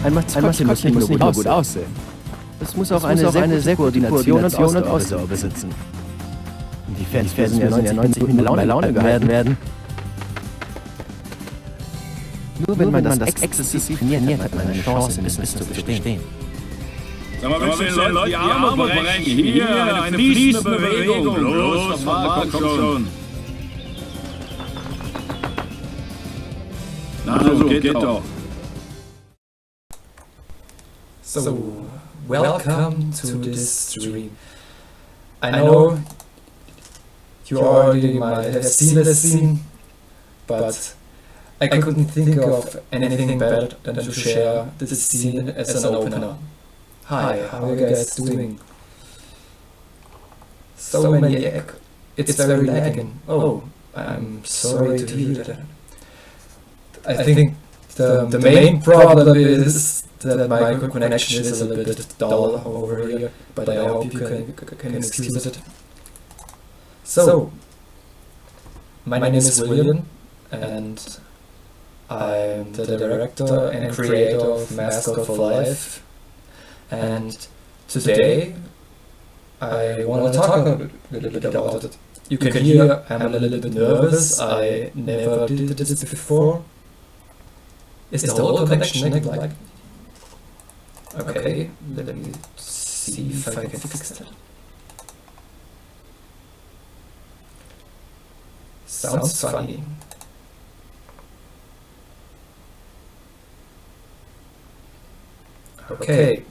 Ein Maskottchen muss nicht nur gut aussehen. Es muss auch eine sehr gute Koordination und Ausdauer besitzen. Die Fans werden ja 90 Minuten bei Laune gehalten werden. Nur wenn man das exzessiv trainiert hat, man eine Chance, es zu bestehen. Sag mal, willst du den Leuten die Arme brechen? Hier, eine fließende Bewegung. Los, komm schon. Na so, geht doch. So, welcome to this stream. I know you already might have seen this scene, but I couldn't think of anything better than to share this scene as an opener. Hi, how are you guys doing? So many it's very lagging. Oh, I'm sorry to hear that. I think the main problem is that my connection is a little bit dull over here, but I hope you can excuse it. So, my name is Willion, and I'm the director and creator of Mascot Fur Life. And today I want to talk a little bit about it. You can hear I'm a little bit nervous. I never did this before. Is the whole connection like? Okay, let me see if I can fix that. Sounds funny. Okay.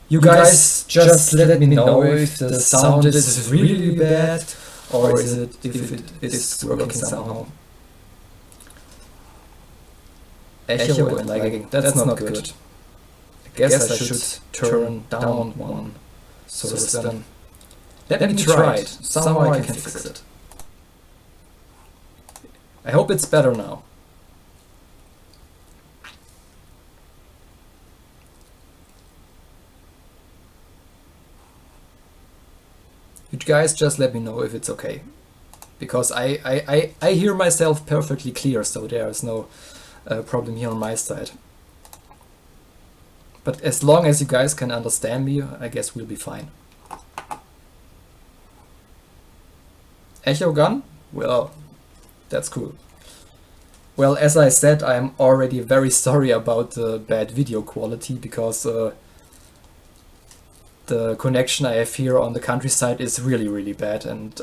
You guys just let me know if the sound is really bad or if it is working somehow. Echo and lagging, that's not good. I guess I should turn down one so it's done. Let me try it, somehow I can fix it. I hope it's better now. You guys just let me know if it's okay, because I hear myself perfectly clear, so there is no problem here on my side. But as long as you guys can understand me, I guess we'll be fine. Echo gone? Well, that's cool. Well, as I said, I'm already very sorry about the bad video quality, because the connection I have here on the countryside is really bad, and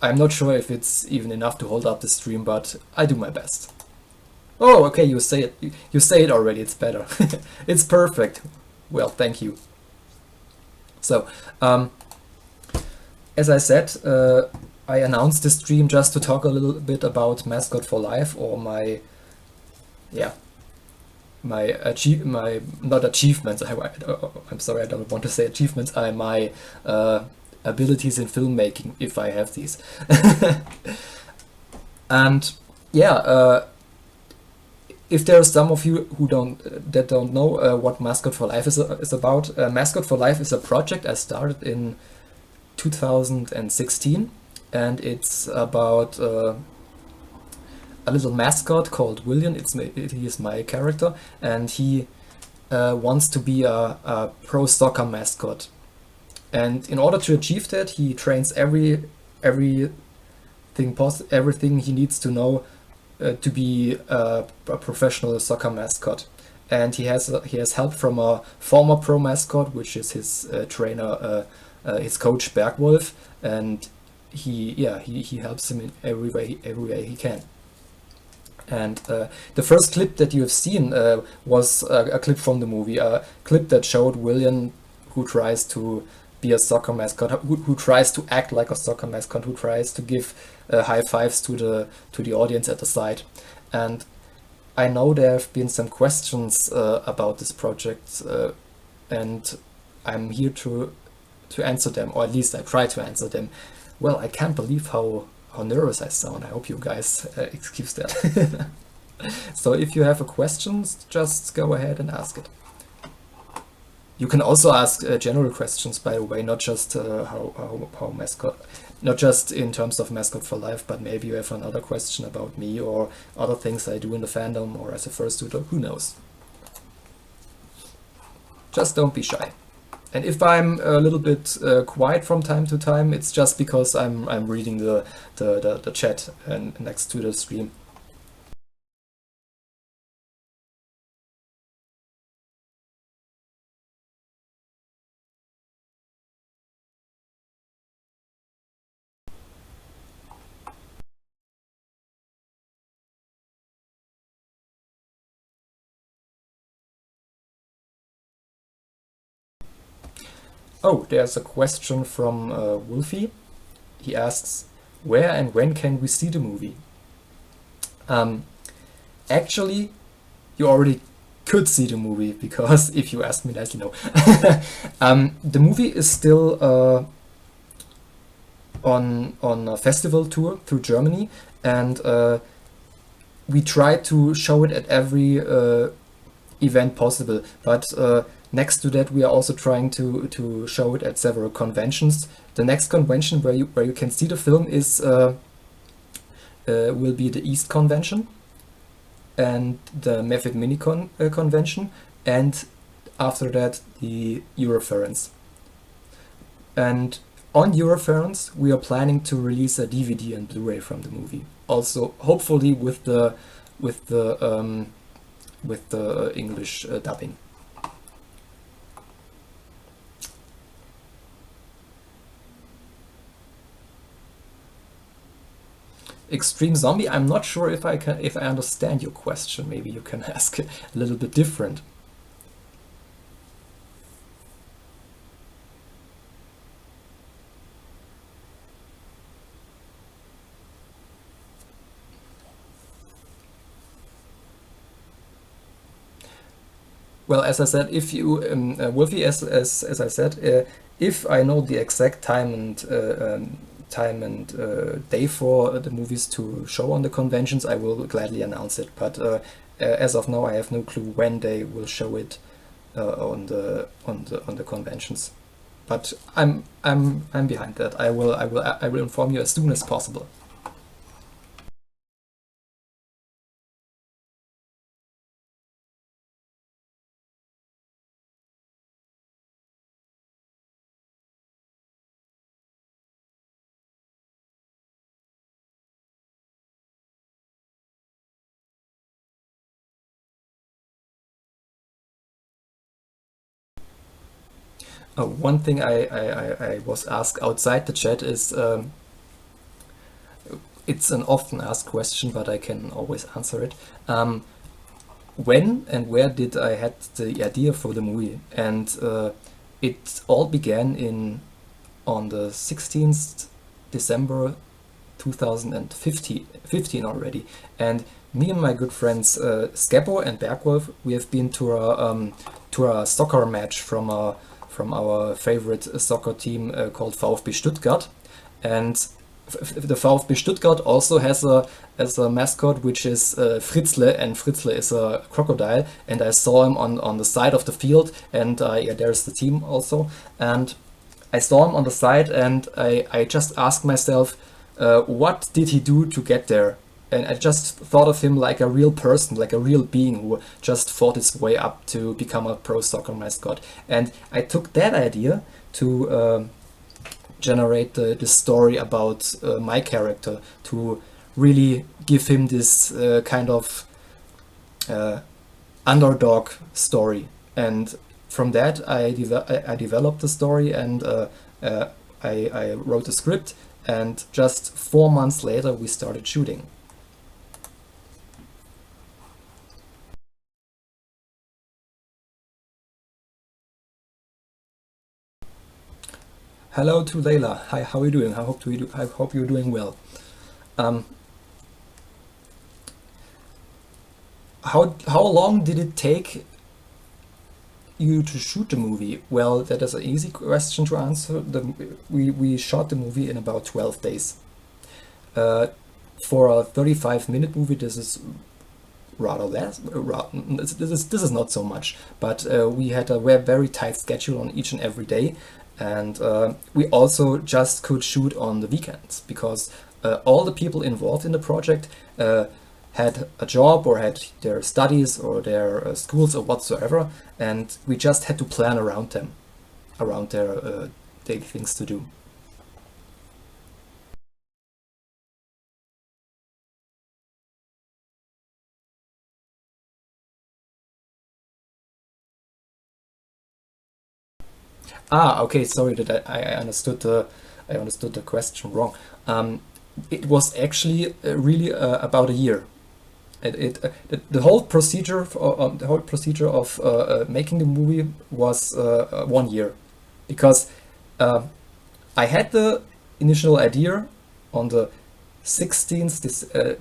I'm not sure if it's even enough to hold up the stream, but I do my best. Oh, okay, you say it. You say it already. It's better. It's perfect. Well, thank you. So, as I said, I announced this stream just to talk a little bit about Mascot Fur Life, or my not achievements. I'm sorry, I don't want to say achievements. My abilities in filmmaking, if I have these. And yeah, if there are some of you who don't know what Mascot Fur Life is about, Mascot Fur Life is a project I started in 2016, and it's about a little mascot called Willion. He is my character, and he wants to be a pro soccer mascot. And in order to achieve that, he trains everything he needs to know to be a professional soccer mascot. And he has help from a former pro mascot, which is his trainer, his coach Bergwolf, and he helps him in every way he can. And the first clip that you have seen was a clip from the movie, a clip that showed Willion, who tries to be a soccer mascot, who tries to act like a soccer mascot, who tries to give high fives to the audience at the side. And I know there have been some questions about this project, and I'm here to answer them, or at least I try to answer them. Well, I can't believe how nervous I sound. I hope you guys excuse that. So if you have a question, just go ahead and ask it. You can also ask general questions, by the way, not just how Mascot not just in terms of Mascot for Life, but maybe you have another question about me or other things I do in the fandom or as a fursuiter, who knows. Just don't be shy. And if I'm a little bit quiet from time to time, it's just because I'm reading the chat and next to the stream. Oh, there's a question from Wolfie. He asks, where and when can we see the movie? Actually, you already could see the movie, because if you ask me nicely, no. The movie is still on a festival tour through Germany, and we try to show it at every event possible, but next to that, we are also trying to show it at several conventions. The next convention where you can see the film is will be the East Convention and the Method Minicon convention, and after that the Euroference. And on Euroference, we are planning to release a DVD and Blu-ray from the movie. Also, hopefully with the English dubbing. Extreme Zombie, I'm not sure if I understand your question. Maybe you can ask a little bit different. Well, as I said, if you, Wolfie, as I said, if I know the exact time and day for the movies to show on the conventions, I will gladly announce it. But as of now, I have no clue when they will show it on the conventions. But I'm behind that. I will inform you as soon as possible. One thing I was asked outside the chat is, it's an often asked question, but I can always answer it. When and where did I had the idea for the movie? And it all began on the 16th December 2015 already. And me and my good friends Skeppo and Bergwolf, we have been to a soccer match from our favorite soccer team called VfB Stuttgart, and the VfB Stuttgart also has a mascot which is Fritzle, and Fritzle is a crocodile, and I saw him on the side of the field, and yeah, there's the team also, and I saw him on the side, and I just asked myself, what did he do to get there? And I just thought of him like a real person, like a real being who just fought his way up to become a pro soccer mascot. And I took that idea to generate the story about my character, to really give him this kind of underdog story. And from that, I developed the story, and I wrote a script, and just 4 months later, we started shooting. Hello to Layla. Hi, how are you doing? I hope you're doing well. How long did it take you to shoot the movie? Well, that is an easy question to answer. We shot the movie in about 12 days. For a 35-minute movie, this is rather less. This is not so much, but we had a very tight schedule on each and every day. And we also just could shoot on the weekends because all the people involved in the project had a job or had their studies or their schools or whatsoever, and we just had to plan around them, around their daily things to do. Ah, okay. Sorry that I understood the question wrong. It was actually really about a year. The whole procedure of making the movie was 1 year, because I had the initial idea on the 16th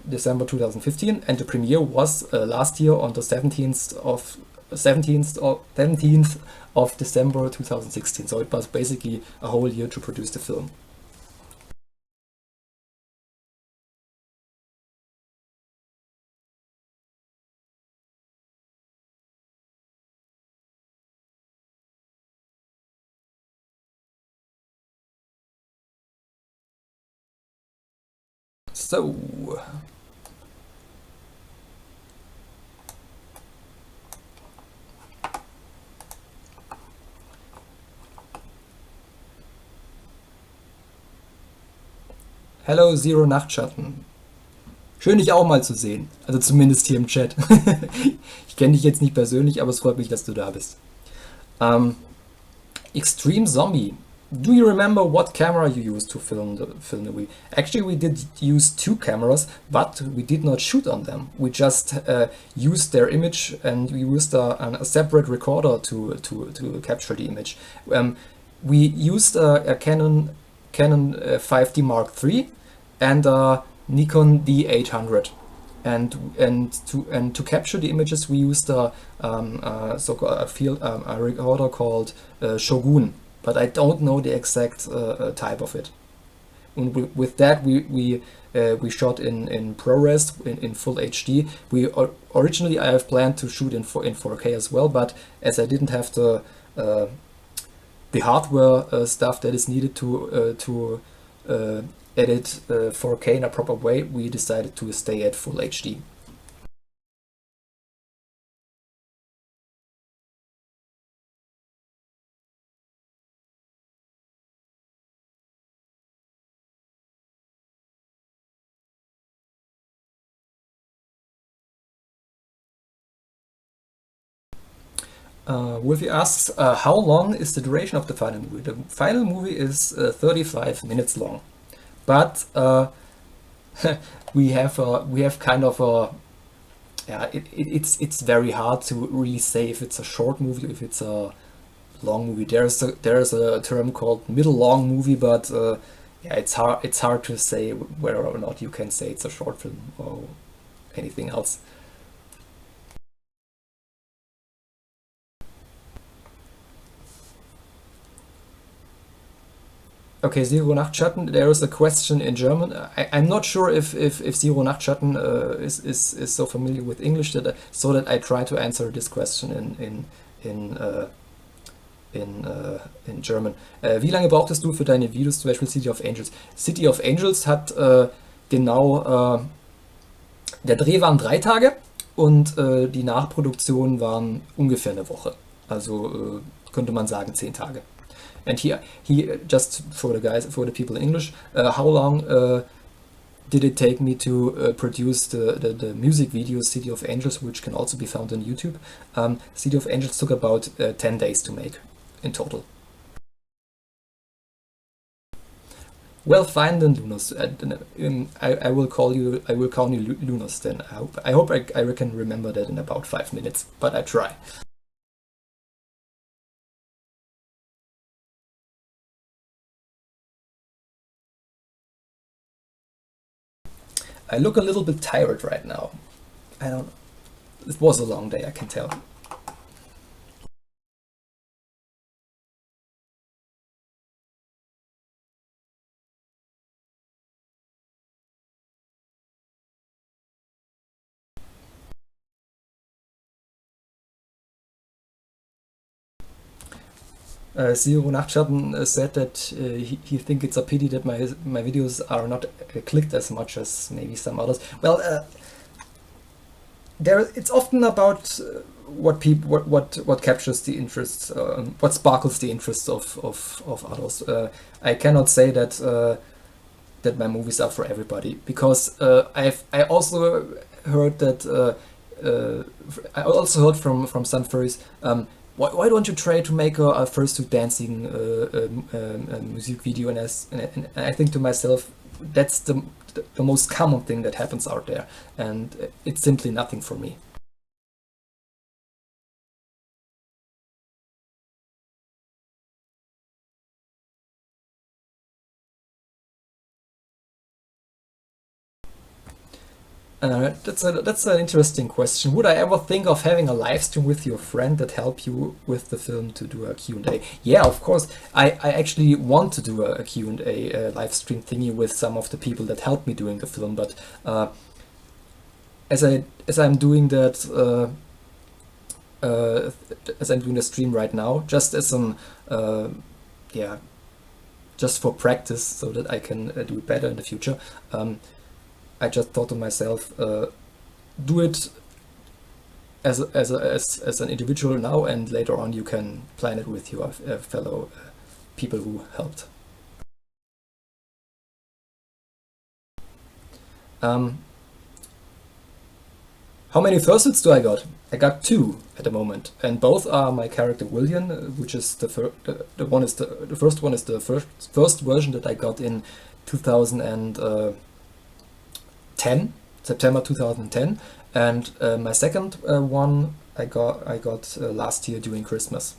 December 2015, and the premiere was last year on the 17th of December 2016. So it was basically a whole year to produce the film. So, hello Zero Nachtschatten. Schön, dich auch mal zu sehen. Also zumindest hier im Chat. Ich kenne dich jetzt nicht persönlich, aber es freut mich, dass du da bist. Extreme Zombie. Do you remember what camera you used to film the movie? Actually, we did use 2 cameras, but we did not shoot on them. We just used their image, and we used a separate recorder to capture the image. We used a Canon 5D Mark III and a Nikon D800. And to capture the images, we used a recorder called Shogun, but I don't know the exact type of it. And with that, we shot in ProRes in full HD. Originally I have planned to shoot in 4K as well, but as I didn't have the hardware stuff that is needed to edit 4K in a proper way, we decided to stay at full HD. Wolfie asks, how long is the duration of the final movie? The final movie is 35 minutes long, but we have kind of a it's very hard to really say if it's a short movie or if it's a long movie. There's a term called middle long movie, but yeah, it's hard to say whether or not you can say it's a short film or anything else. Okay, Zero Nachtschatten, there is a question in German. I'm not sure if Zero Nachtschatten is so familiar with English so that I try to answer this question in German. Wie lange brauchtest du für deine Videos, zum Beispiel City of Angels? City of Angels hat genau, der Dreh waren 3 Tage und die Nachproduktion waren ungefähr eine Woche. Also könnte man sagen 10 Tage. And he just for the people in English, how long did it take me to produce the music video City of Angels, which can also be found on YouTube? City of Angels took about 10 days to make in total. Well, fine then, Lunos. I will call you Lunos then. I hope I can remember that in about 5 minutes, but I try. I look a little bit tired right now. I don't. It was a long day, I can tell. Zero Nachtschatten said that he think it's a pity that my videos are not clicked as much as maybe some others. Well, it's often about what captures the interest, what sparkles the interest of others. I cannot say that that my movies are for everybody, because I also heard that I also heard from some furries. Why don't you try to make a fursuit dancing music video? And I think to myself, that's the most common thing that happens out there, and it's simply nothing for me. That's an interesting question. Would I ever think of having a live stream with your friend that help you with the film to do a Q&A? Yeah, of course. I actually want to do a Q&A live stream thingy with some of the people that helped me doing the film, but as I'm doing that, as I'm doing the stream right now, just as some just for practice, so that I can do it better in the future. I just thought to myself, do it as an individual now, and later on you can plan it with your fellow people who helped. How many fursuits do I got? I got 2 at the moment, and both are my character Willion, which is the first one is the first version that I got in 2010, September 2010, and my second one I got last year during Christmas.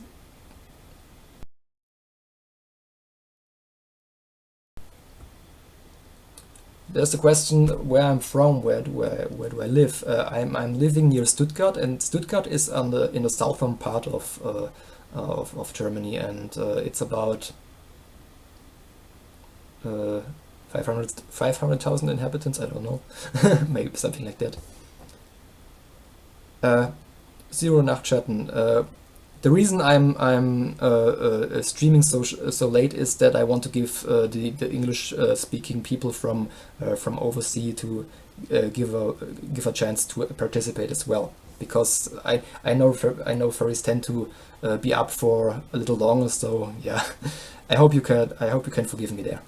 There's the question where I'm from, where do I live? I'm living near Stuttgart, and Stuttgart is in the southern part of Germany, and it's about 500,000 inhabitants. I don't know, maybe something like that. Zero Nachtschatten. The reason I'm streaming so late is that I want to give the English speaking people from overseas to give a chance to participate as well, because I know furries tend to be up for a little longer. So yeah, I hope you can forgive me there.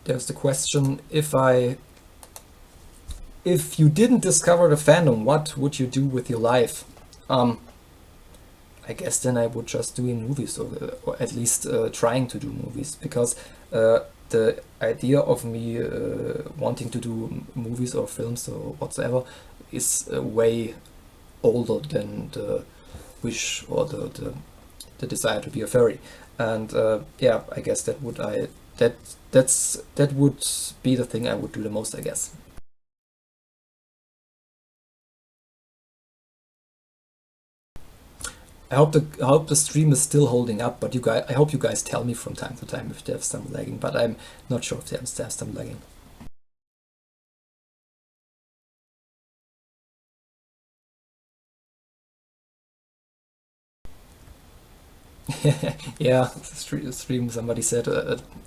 There's the question, if you didn't discover the fandom, what would you do with your life? I guess then I would just doing movies, or at least trying to do movies, because the idea of me wanting to do movies or films or whatsoever is way older than the wish or the desire to be a furry. And yeah, I guess that would be the thing I would do the most, I guess. I hope the stream is still holding up, but I hope you guys tell me from time to time if there's some lagging, but I'm not sure if there's some lagging. Yeah, stream. Somebody said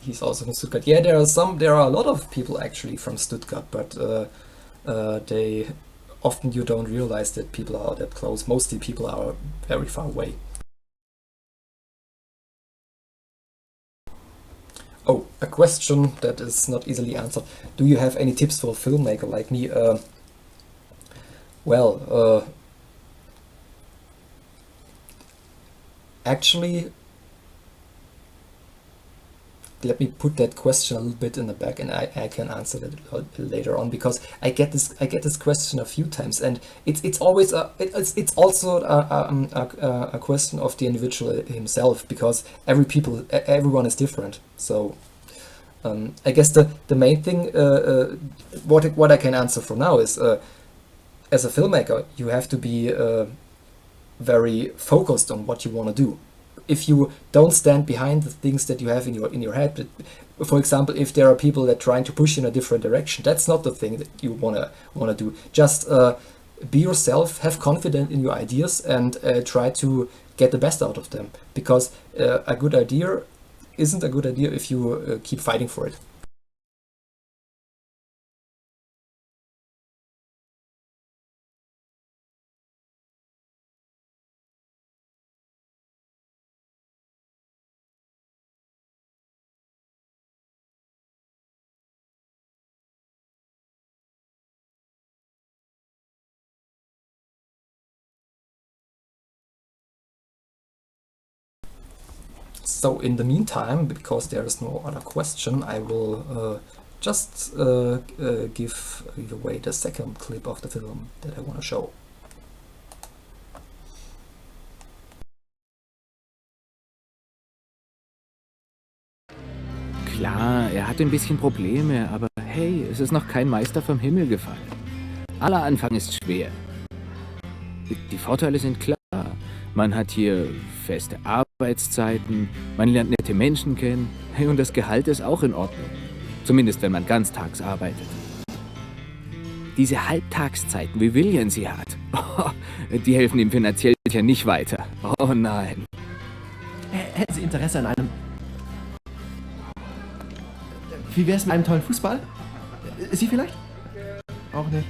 he's also from Stuttgart. Yeah, there are a lot of people actually from Stuttgart, but they often you don't realize that people are that close. Mostly people are very far away. Oh, a question that is not easily answered. Do you have any tips for a filmmaker like me? Well, actually, let me put that question a little bit in the back, and I can answer that later on, because I get this question a few times, and it's always it's also a question of the individual himself, because everyone is different. So I guess the main thing what I can answer for now is as a filmmaker, you have to be very focused on what you want to do. If you don't stand behind the things that you have in your head, but for example, if there are people that are trying to push you in a different direction, that's not the thing that you wanna do. Just be yourself, have confidence in your ideas, and try to get the best out of them. Because a good idea isn't a good idea if you keep fighting for it. So in the meantime, because there is no other question, I will just give you away the second clip of the film that I want to show. Klar, er hatte ein bisschen Probleme, aber hey, es ist noch kein Meister vom Himmel gefallen. Aller Anfang ist schwer. Die Vorteile sind klar. Man hat hier feste Arbeitszeiten, man lernt nette Menschen kennen, hey, und das Gehalt ist auch in Ordnung. Zumindest wenn man ganztags arbeitet. Diese Halbtagszeiten, wie Willion sie hat, die helfen ihm finanziell ja nicht weiter. Oh nein. Hätten Sie Interesse an einem... Wie wär's mit einem tollen Fußball? Sie vielleicht? Auch nicht.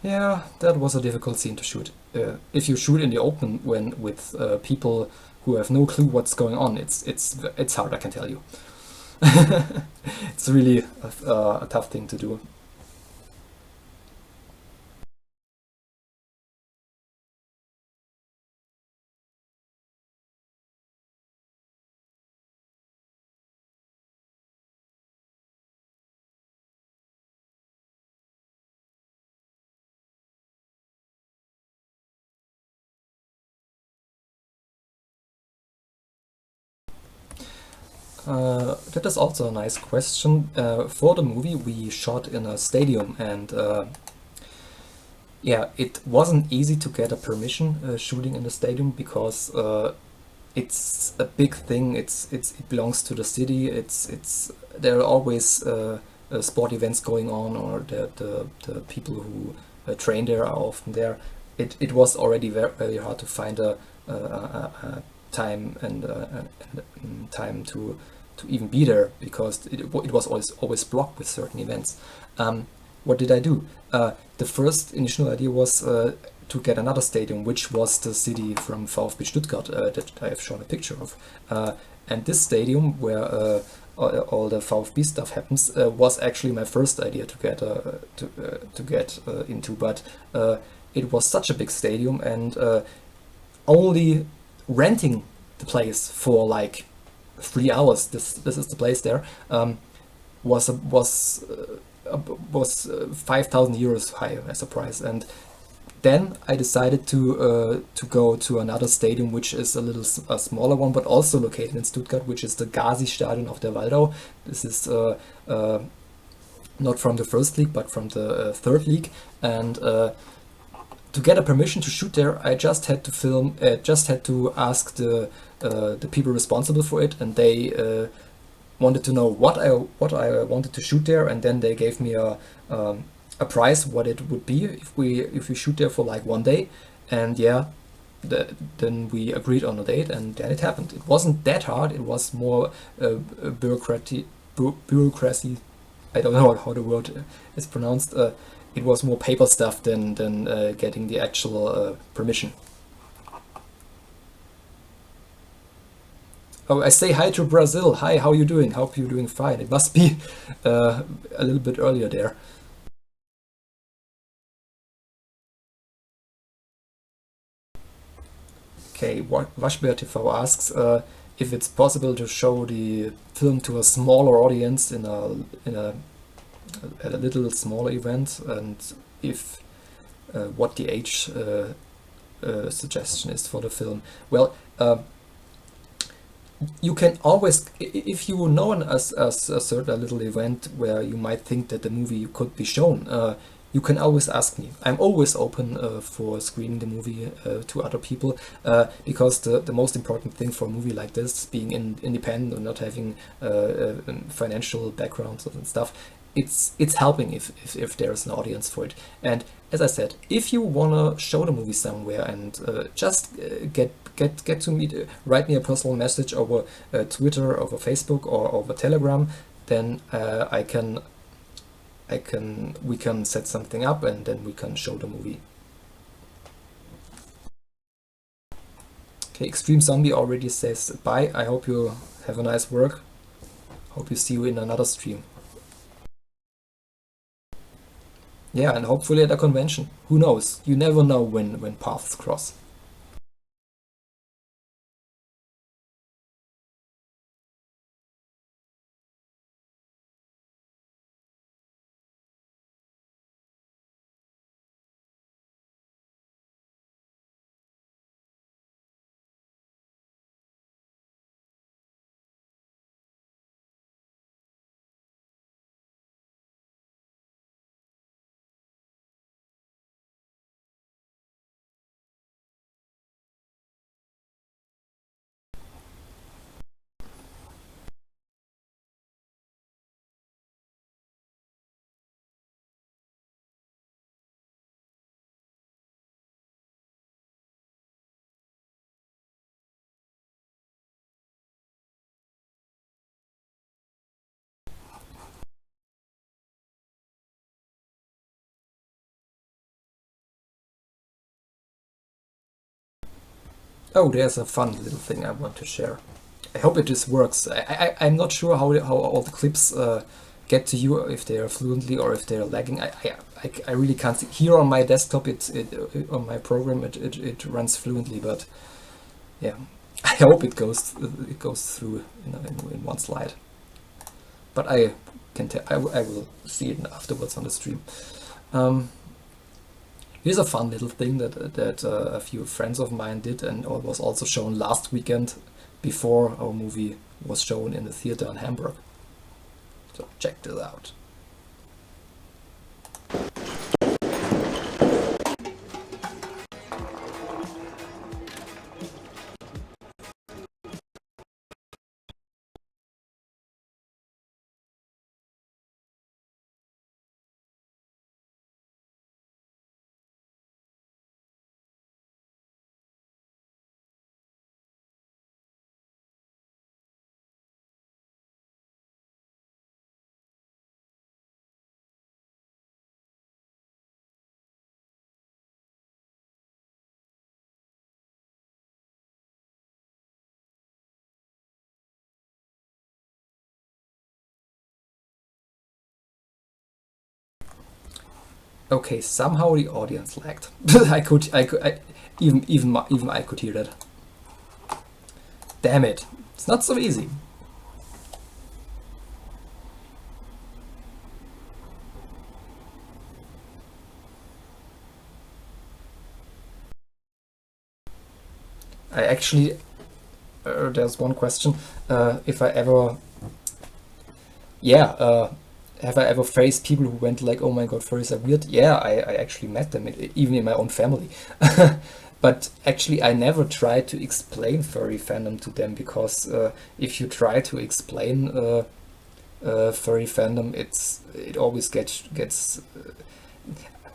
Yeah, that was a difficult scene to shoot. If you shoot in the open when with people who have no clue what's going on, it's hard, I can tell you. It's really a tough thing to do. That is also a nice question. For the movie we shot in a stadium, and yeah, it wasn't easy to get a permission shooting in the stadium, because it's a big thing. It belongs to the city. There are always sport events going on, or the people who train there are often there. It was already very hard to find a time and time to even be there, because it was always blocked with certain events. What did I do? The first initial idea was to get another stadium, which was the city from VfB Stuttgart that I have shown a picture of. And this stadium, where all the VfB stuff happens, was actually my first idea to get into, but it was such a big stadium, and only renting the place for like 3 hours, this is the place there, was 5,000 euros high as a price. And then I decided to go to another stadium, which is a smaller one, but also located in Stuttgart, which is the Gazi-Stadion auf der Waldau. This is not from the first league, but from the third league. And to get a permission to shoot there, I just had to film. Just had to ask the people responsible for it, and they wanted to know what I wanted to shoot there, and then they gave me a price, what it would be if we shoot there for like 1 day. And yeah, then we agreed on a date, and then it happened. It wasn't that hard. It was more bureaucracy. I don't know how the word is pronounced. It was more paper stuff than getting the actual permission. Oh, I say hi to Brazil. Hi, how are you doing? Hope you're doing fine. It must be a little bit earlier there. Okay, Waschbär TV asks if it's possible to show the film to a smaller audience at a little smaller event, and if what the age suggestion is for the film. Well, you can always, if you know a certain little event where you might think that the movie could be shown, you can always ask me. I'm always open for screening the movie to other people, because the most important thing for a movie like this, being independent and not having financial backgrounds and stuff, it's helping if there's an audience for it. And as I said, if you wanna show the movie somewhere and just get to me, write me a personal message over Twitter, over Facebook, or over Telegram, then we can set something up and then we can show the movie. Okay, Extreme Zombie already says bye. I hope you have a nice work. Hope you see you in another stream. Yeah, and hopefully at a convention. Who knows? You never know when paths cross. Oh, there's a fun little thing I want to share. I hope it just works. I'm not sure how all the clips get to you, if they are fluently or if they're lagging. I really can't see. Here on my desktop, on my program it runs fluently, but yeah, I hope it goes through in one slide. But I will see it afterwards on the stream. Here's a fun little thing that a few friends of mine did, and was also shown last weekend before our movie was shown in the theater in Hamburg. So check this out. Okay, somehow the audience lagged. Even I could hear that. Damn it! It's not so easy. I actually there's one question. If I ever, have I ever faced people who went like, "Oh my god, furries are weird"? Yeah, I actually met them, even in my own family. But actually, I never tried to explain furry fandom to them, because if you try to explain furry fandom, it always gets.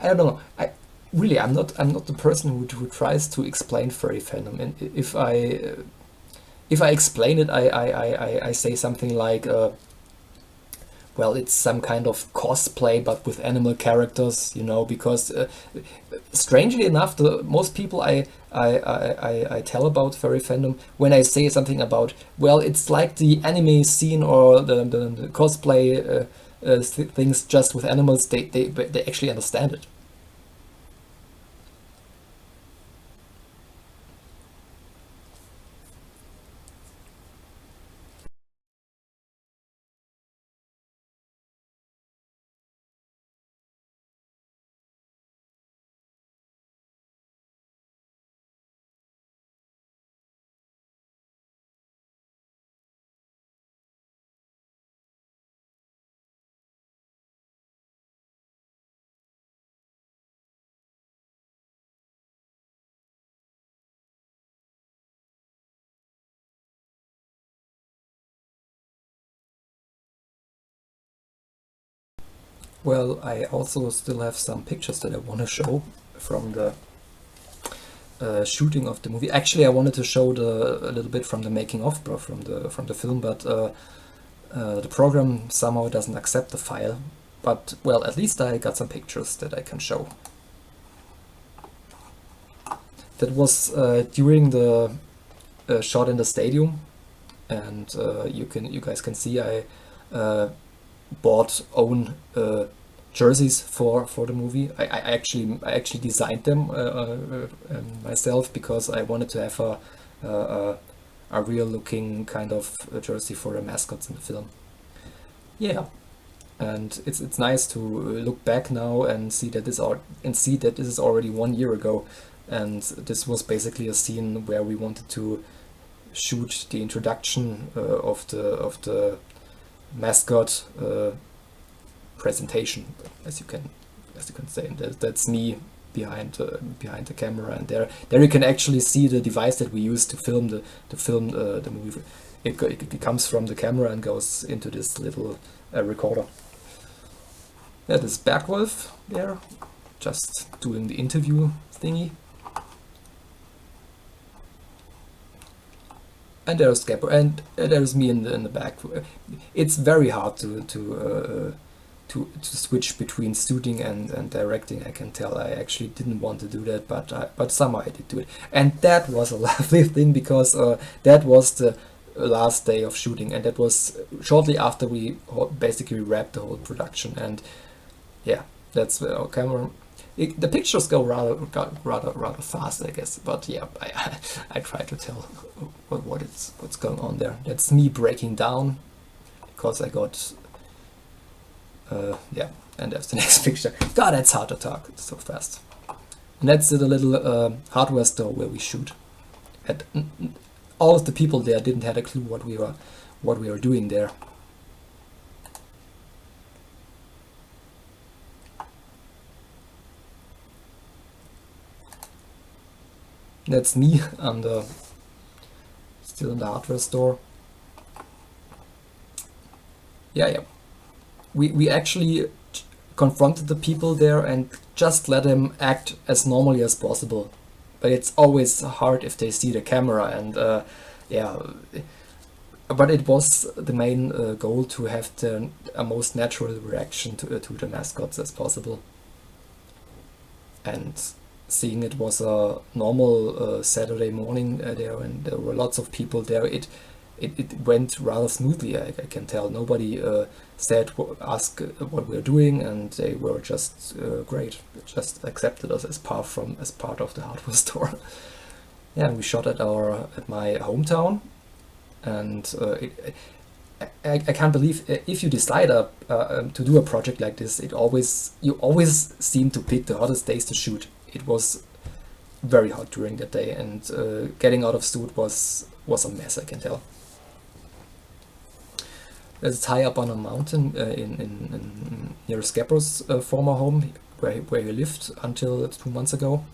I don't know. I'm not the person who tries to explain furry fandom, and if I explain it, I say something like, well, it's some kind of cosplay but with animal characters, because strangely enough, the most people I tell about furry fandom, when I say something about, well, it's like the anime scene or the cosplay things just with animals, they actually understand it. Well, I also still have some pictures that I want to show from the shooting of the movie. Actually, I wanted to show a little bit from the making of, from the film, but the program somehow doesn't accept the file. But well, at least I got some pictures that I can show. That was during the shot in the stadium, and you guys can see I bought own jerseys for the movie. I actually designed them myself, because I wanted to have a real looking kind of jersey for the mascots in the film. Yeah, and it's nice to look back now and see that this is already 1 year ago, and this was basically a scene where we wanted to shoot the introduction of the mascot presentation, as you can say. And that's me behind the camera, and there you can actually see the device that we use to film the movie. It comes from the camera and goes into this little recorder. Yeah, this Bergwolf there, just doing the interview thingy. And there's Gabor, and there's me in the back. It's very hard to switch between shooting and directing. I can tell. I actually didn't want to do that, but somehow I did do it. And that was a lovely thing, because that was the last day of shooting, and that was shortly after we basically wrapped the whole production. And yeah, that's our camera. The pictures go rather fast, I guess. But yeah, I try to tell what's going on there. That's me breaking down, because I got yeah. And that's the next picture. God, that's hard to talk so fast. And that's the little hardware store where we shoot. And all of the people there didn't have a clue what we were doing there. That's me on still in the hardware store. Yeah. We actually confronted the people there and just let them act as normally as possible. But it's always hard if they see the camera, and yeah. But it was the main goal to have a most natural reaction to the mascots as possible. And seeing it was a normal Saturday morning there, and there were lots of people there, it went rather smoothly. I can tell. Nobody asked what we're doing, and they were just great. Just accepted us as part of the hardware store. Yeah, we shot at my hometown, and I can't believe, if you decide to do a project like this, you always seem to pick the hottest days to shoot. It was very hot during that day, and getting out of suit was a mess, I can tell. It's high up on a mountain in near Scabrow's former home, where he lived until 2 months ago.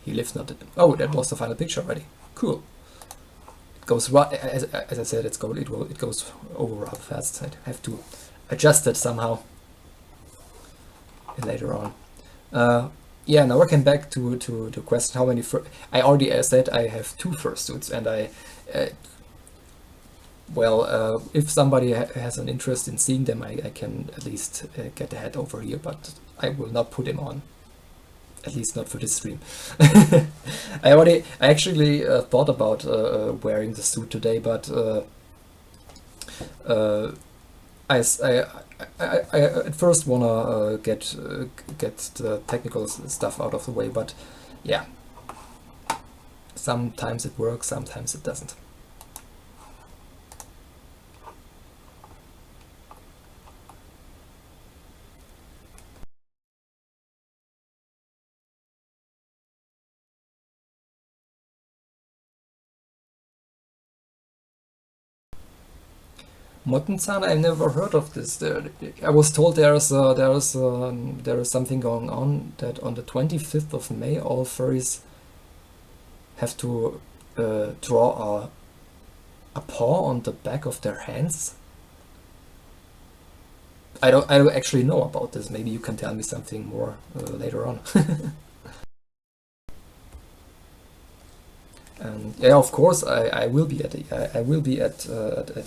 He lived not. Oh, that was the final picture already. Cool. It goes as I said. It goes over rather fast. I have to adjust it somehow later on. Yeah, now working back to the question, how many I already said I have 2 fursuits, and well, if somebody has an interest in seeing them, I can at least get the head over here, but I will not put him on, at least not for this stream. I actually thought about wearing the suit today, but I at first wanna get the technical stuff out of the way, but yeah, sometimes it works, sometimes it doesn't. Mottenzahn, I never heard of this. I was told there is something going on, that on the 25th of May all furries have to draw a paw on the back of their hands. I don't actually know about this. Maybe you can tell me something more later on. And yeah, of course, I will be at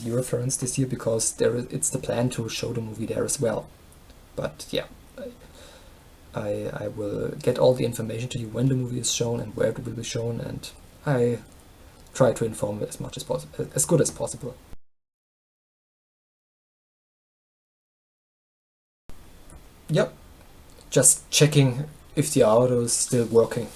Euroference this year, because it's the plan to show the movie there as well. But yeah, I will get all the information to you when the movie is shown and where it will be shown, and I try to inform as much as possible, as good as possible. Yep, just checking if the audio is still working.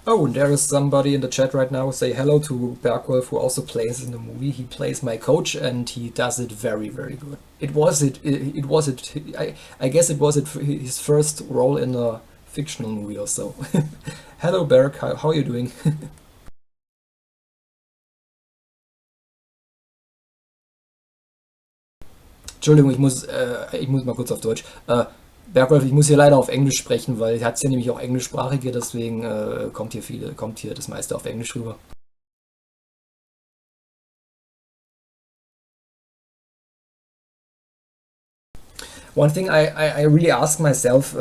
Oh, there is somebody in the chat right now. Say hello to Bergwolf, who also plays in the movie. He plays my coach, and he does it very, very good. I guess it was his first role in a fictional movie or so. Hello Berg, how are you doing? Entschuldigung, ich muss mal kurz auf Deutsch. Bergwolf, ich muss hier leider auf Englisch sprechen, weil hat es ja nämlich auch englischsprachige, deswegen kommt hier das meiste auf Englisch rüber. One thing I really ask myself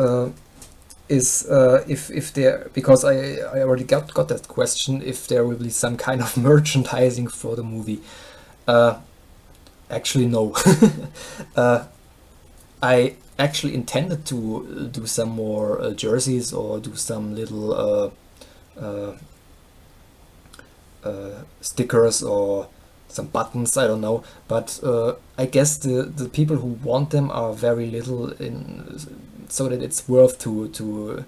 is if there, because I already got that question, if there will be some kind of merchandising for the movie. Actually, no. I actually intended to do some more jerseys, or do some little stickers or some buttons, I don't know, but I guess the people who want them are very little, so that it's worth to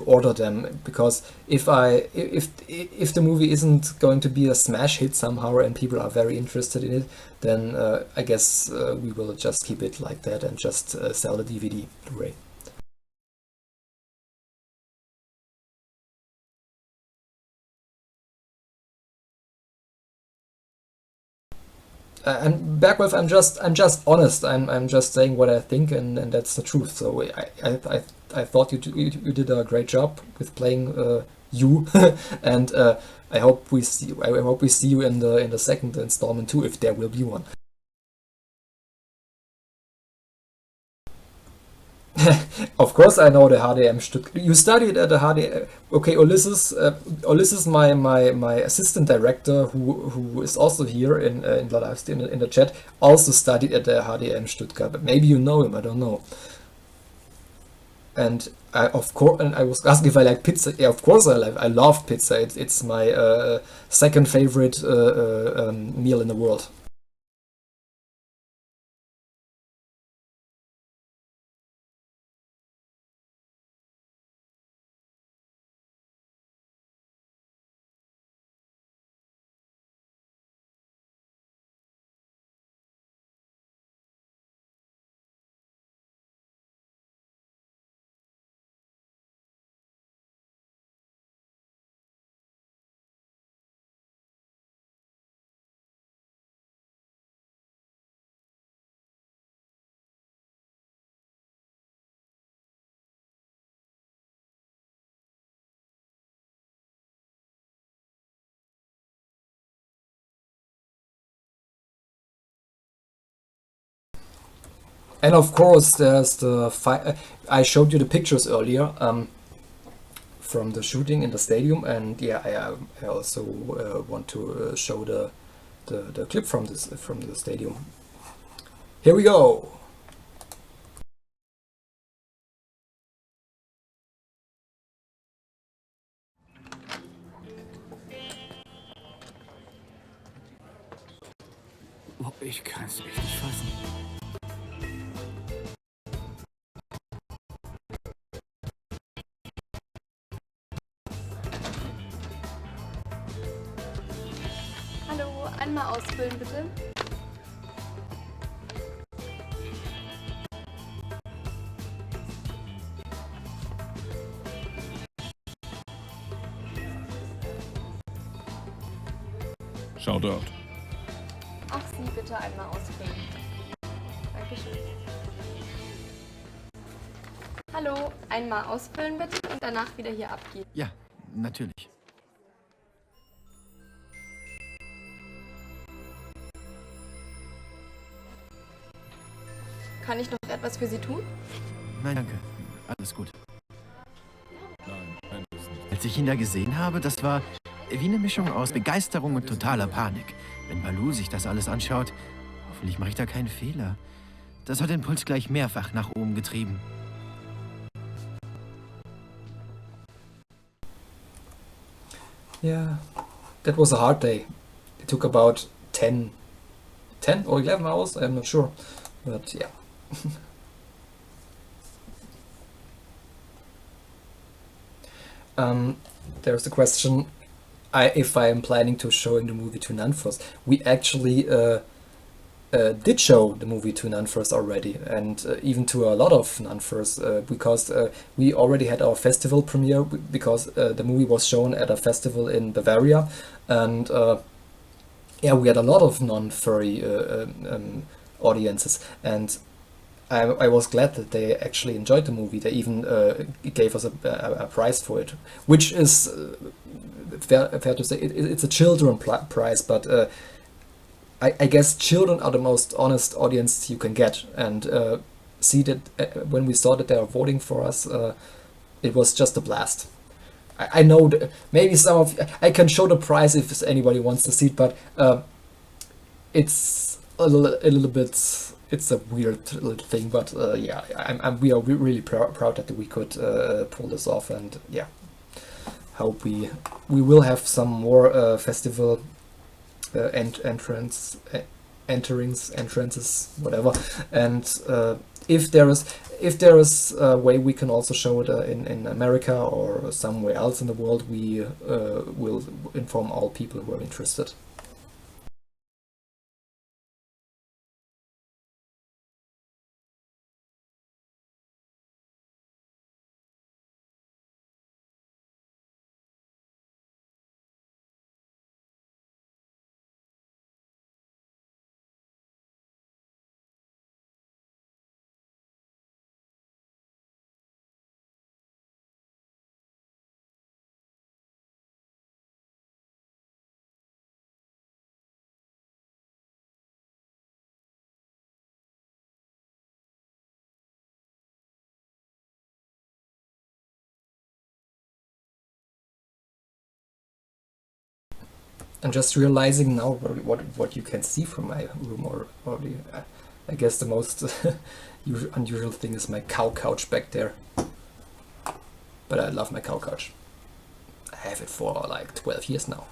order them, because if the movie isn't going to be a smash hit somehow and people are very interested in it, then I guess we will just keep it like that and just sell the DVD Blu-ray. And Bergwolf, I'm just honest. I'm just saying what I think, and that's the truth. So I thought you did a great job with playing you, and I hope we see you in the second installment too, if there will be one. Of course, I know the HDM Stuttgart. You studied at the HDM. Okay, Ulysses, my assistant director, who is also here in the live stream, in the chat, also studied at the HDM Stuttgart. But maybe you know him. I don't know. And I was asking if I like pizza. Yeah, of course I love pizza. It's my second favorite meal in the world. And of course, there's the I showed you the pictures earlier from the shooting in the stadium, and yeah, I also want to show the clip from the stadium. Here we go. Oh, ich kann's echt nicht fassen. Hallo, einmal ausfüllen bitte. Schau dort. Auch Sie bitte einmal ausfüllen. Dankeschön. Hallo, einmal ausfüllen bitte und danach wieder hier abgeben. Ja, natürlich. Kann ich noch etwas für Sie tun? Nein, danke. Alles gut. Nein, nein, das ist nicht. Als ich ihn da gesehen habe, das war wie eine Mischung aus Begeisterung und totaler Panik. Wenn Baloo sich das alles anschaut, hoffentlich mache ich da keinen Fehler. Das hat den Puls gleich mehrfach nach oben getrieben. Yeah, that was a hard day. It took about 10 or 11 hours, I'm not sure, but yeah. There's the question if I am planning to showing the movie to non-furs. We actually did show the movie to non-furs already, and even to a lot of non-furs, because we already had our festival premiere, because the movie was shown at a festival in Bavaria, and yeah, we had a lot of non-furry audiences, and I was glad that they actually enjoyed the movie. They even gave us a prize for it, which is fair to say. It's a children prize, but I guess children are the most honest audience you can get, and see that when we saw that they are voting for us, it was just a blast. I know that maybe some of I can show the prize if anybody wants to see it, but it's a little bit. It's a weird little thing, but yeah, we are really proud that we could pull this off, and yeah, hope we will have some more festival entrances, whatever, and if there is a way we can also show it in America or somewhere else in the world, we will inform all people who are interested. I'm just realizing now what you can see from my room already. I guess the most unusual thing is my cow couch back there. But I love my cow couch. I have it for like 12 years now.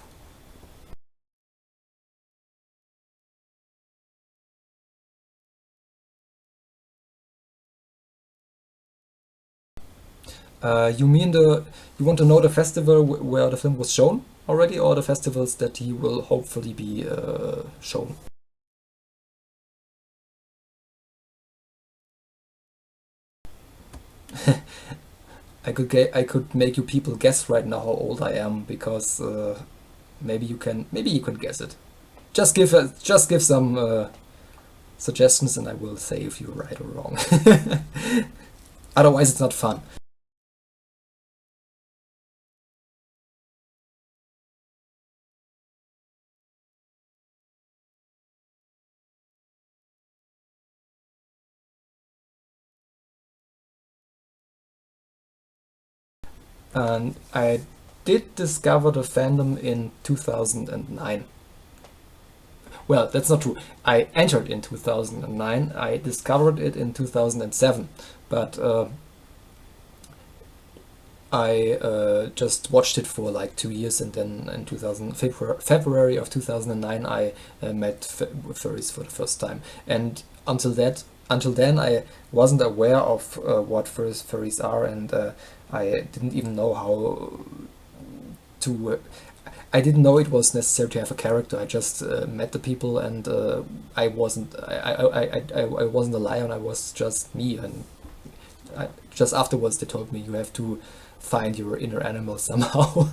You mean you want to know the festival where the film was shown already, or the festivals that he will hopefully be shown? I could make you people guess right now how old I am, because maybe you can guess it. Just give some suggestions, and I will say if you're right or wrong. Otherwise, it's not fun. And I did discover the fandom in 2009. Well, that's not true. I entered in 2009. I discovered it in 2007. But I just watched it for like 2 years, and then in February of 2009 I met furries for the first time. And until then I wasn't aware of what furries are, and I didn't even know how to. I didn't know it was necessary to have a character. I just met the people, and I wasn't a lion. I was just me, and just afterwards they told me you have to find your inner animal somehow.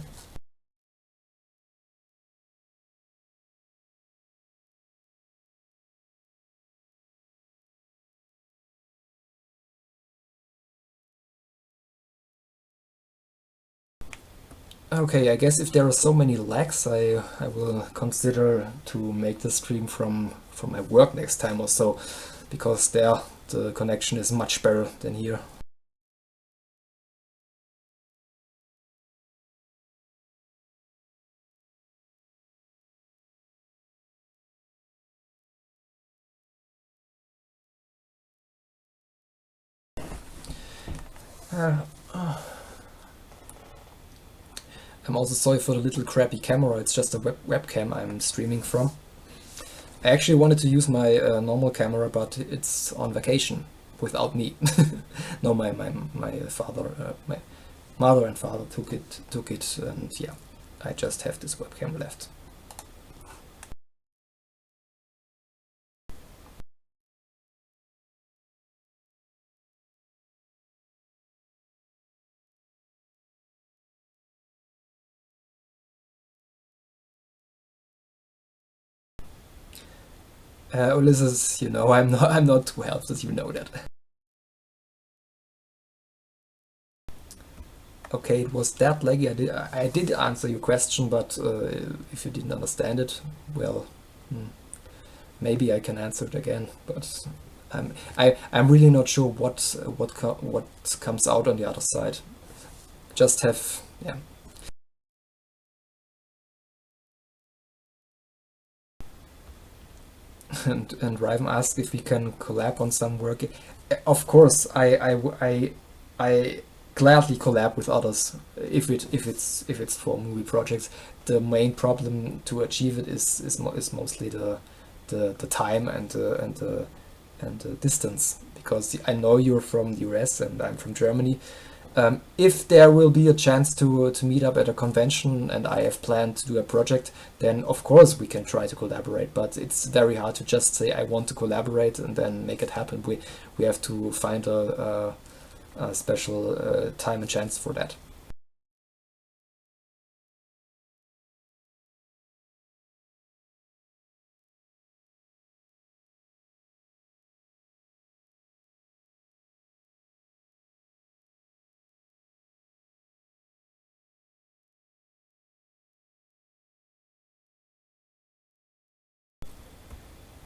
Okay, I guess if there are so many lags, I will consider to make the stream from my work next time or so, because there the connection is much better than here. I'm also sorry for the little crappy camera, it's just a webcam I'm streaming from. I actually wanted to use my normal camera, but it's on vacation without me. No, my father, my mother and father took it, and yeah, I just have this webcam left. Ulysses, you know, I'm not too helpless, you know that. Okay, it was that laggy. I did answer your question, but if you didn't understand it, well, maybe I can answer it again. But I'm really not sure what comes out on the other side. Just have, yeah. And Riven asked if we can collab on some work. Of course, I gladly collab with others if it's for movie projects. The main problem to achieve it is mostly the time and the distance, because I know you're from the US and I'm from Germany. If there will be a chance to meet up at a convention and I have planned to do a project, then of course we can try to collaborate, but it's very hard to just say I want to collaborate and then make it happen. We have to find a special time and chance for that.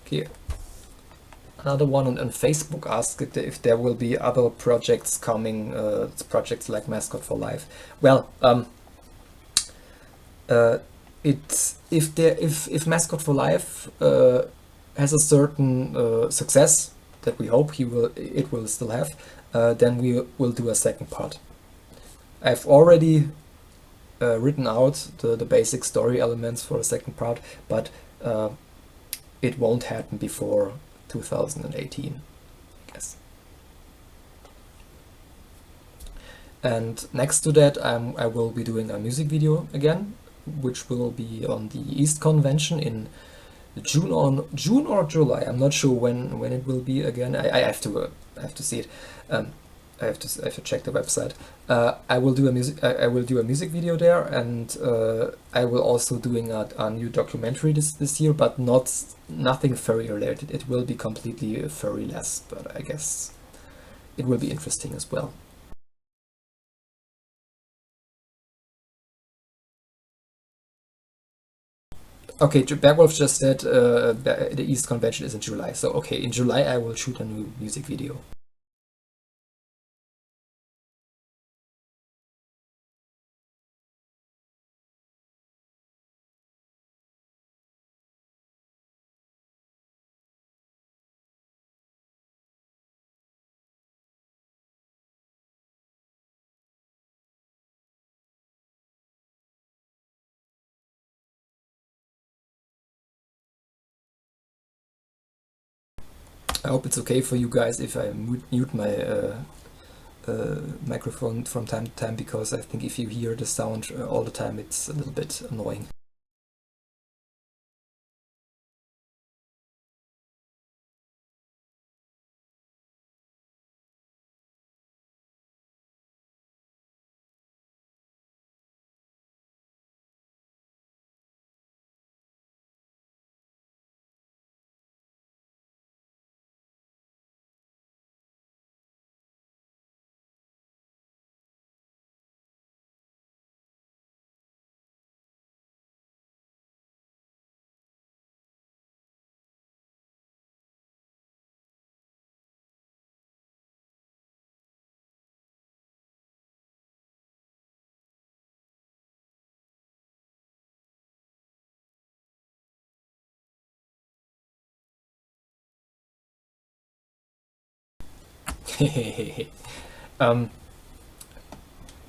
Okay. Another one on Facebook asked if there will be other projects coming, projects like Mascot for Life. Well, if Mascot for Life has a certain success that we hope it will still have, then we will do a second part. I've already written out the basic story elements for a second part, but it won't happen before 2018, I guess. And next to that, I will be doing a music video again, which will be on the East Convention in June or July. I'm not sure when it will be again. I have to see it. I have to check the website. I will do a music video there, and I will also doing a new documentary this year, but nothing furry related. It will be completely furry-less, but I guess it will be interesting as well. Okay, Bergwolf just said the East Convention is in July, so okay, in July I will shoot a new music video. I hope it's okay for you guys if I mute my microphone from time to time, because I think if you hear the sound all the time, it's a little bit annoying.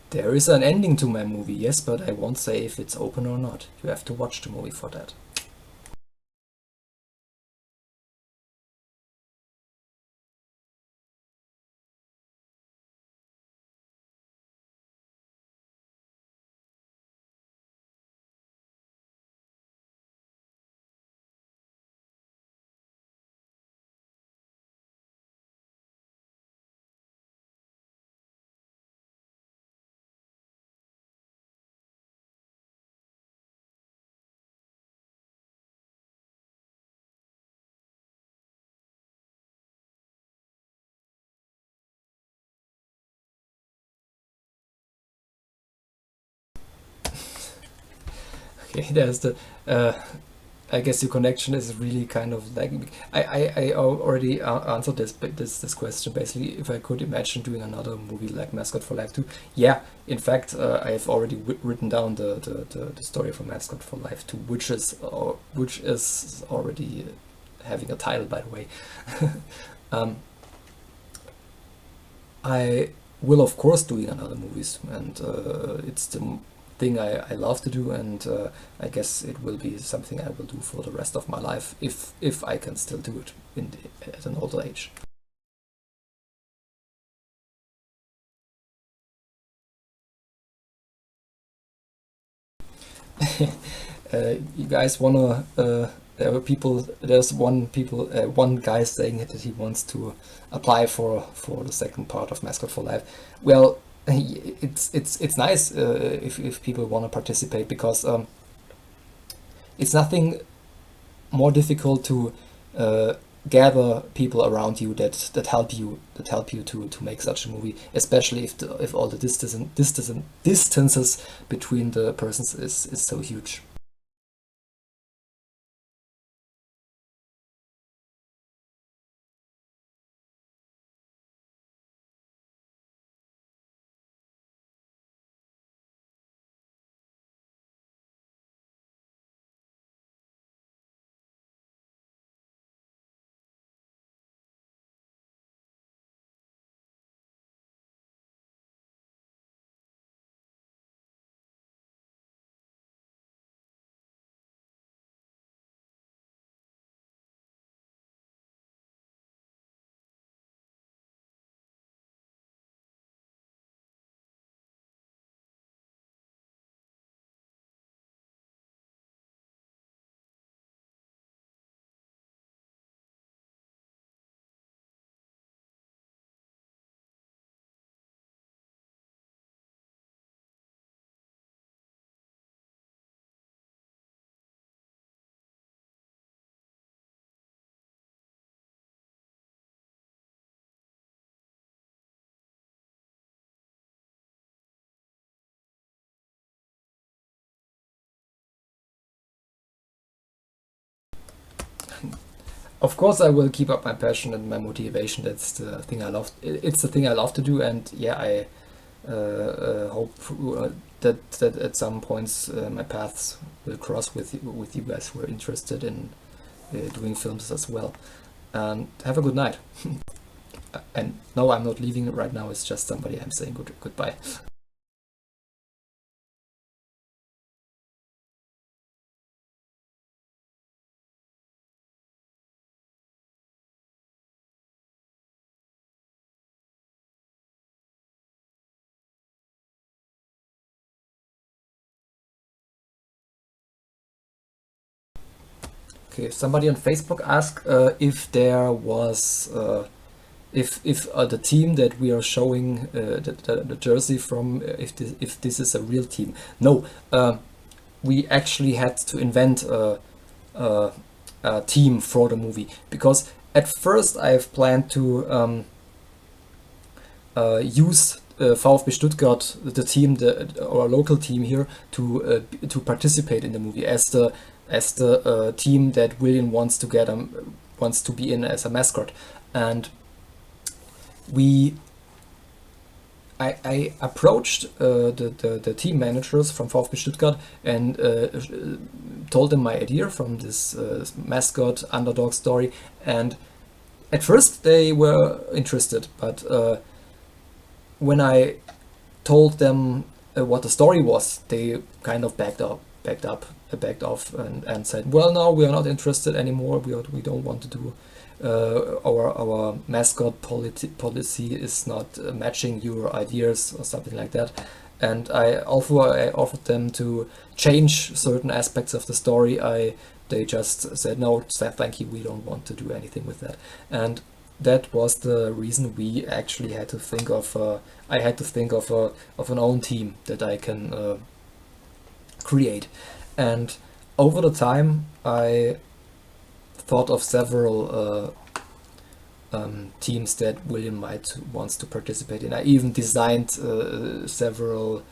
There is an ending to my movie, yes, but I won't say if it's open or not. You have to watch the movie for that. Okay, there's the. I guess your connection is really kind of lagging. I already answered this question. Basically, if I could imagine doing another movie like Mascot for Life 2, yeah. In fact, I have already written down the story for Mascot for Life 2, which is already having a title, by the way. I will of course doing another movies, and it's the thing I love to do, and I guess it will be something I will do for the rest of my life if I can still do it at an older age. You guys wanna? There's one guy saying that he wants to apply for the second part of Mascot for Life. Well, it's nice if people want to participate, because it's nothing more difficult to gather people around you that help you to make such a movie, especially if all the distances between the persons is so huge. Of course, I will keep up my passion and my motivation. That's the thing I love. It's the thing I love to do, and yeah, I hope that at some points my paths will cross with you guys who are interested in doing films as well. And have a good night. And no, I'm not leaving right now. It's just somebody I'm saying goodbye. Okay, somebody on Facebook asked if there was if the team that we are showing the jersey from, if this is a real team. No, we actually had to invent a team for the movie, because at first I've planned to use VfB Stuttgart, the team, our local team here, to participate in the movie as the team that Willion wants to be in as a mascot. And I approached the team managers from VfB Stuttgart and told them my idea from this mascot underdog story, and at first they were interested, but when I told them what the story was, they kind of backed off and said, well, no, we are not interested anymore. We don't want to do our mascot policy is not matching your ideas or something like that. And I offered them to change certain aspects of the story. They just said, no, thank you, we don't want to do anything with that. And that was the reason we actually had to think of. I had to think of an own team that I can create. And over the time, I thought of several teams that Willion might wants to participate in. I even designed several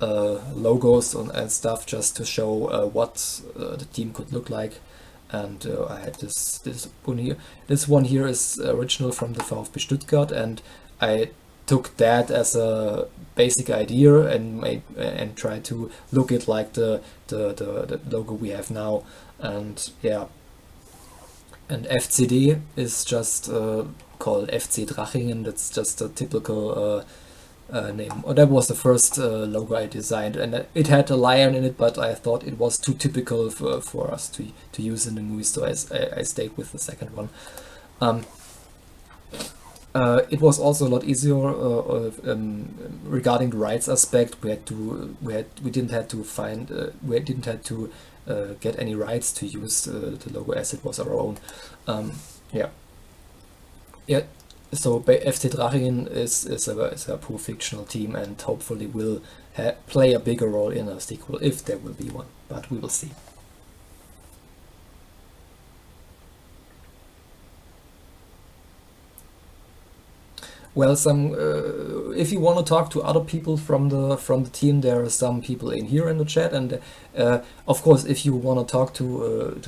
logos and stuff just to show what the team could look like. And I had this one here. This one here is original from the VfB Stuttgart, and I took that as a basic idea and tried to look it like the logo we have now. And yeah, and FCD is just called FC Drachingen. That's just a typical name. Oh, that was the first logo I designed, and it had a lion in it, but I thought it was too typical for us to use in the movie, so I stayed with the second one. It was also a lot easier regarding the rights aspect. We didn't have to get any rights to use the logo as it was our own. So FC Drachingen is a pure fictional team, and hopefully will play a bigger role in a sequel if there will be one, but we will see. Well, if you want to talk to other people from the team, there are some people in here in the chat, and of course, if you want to talk to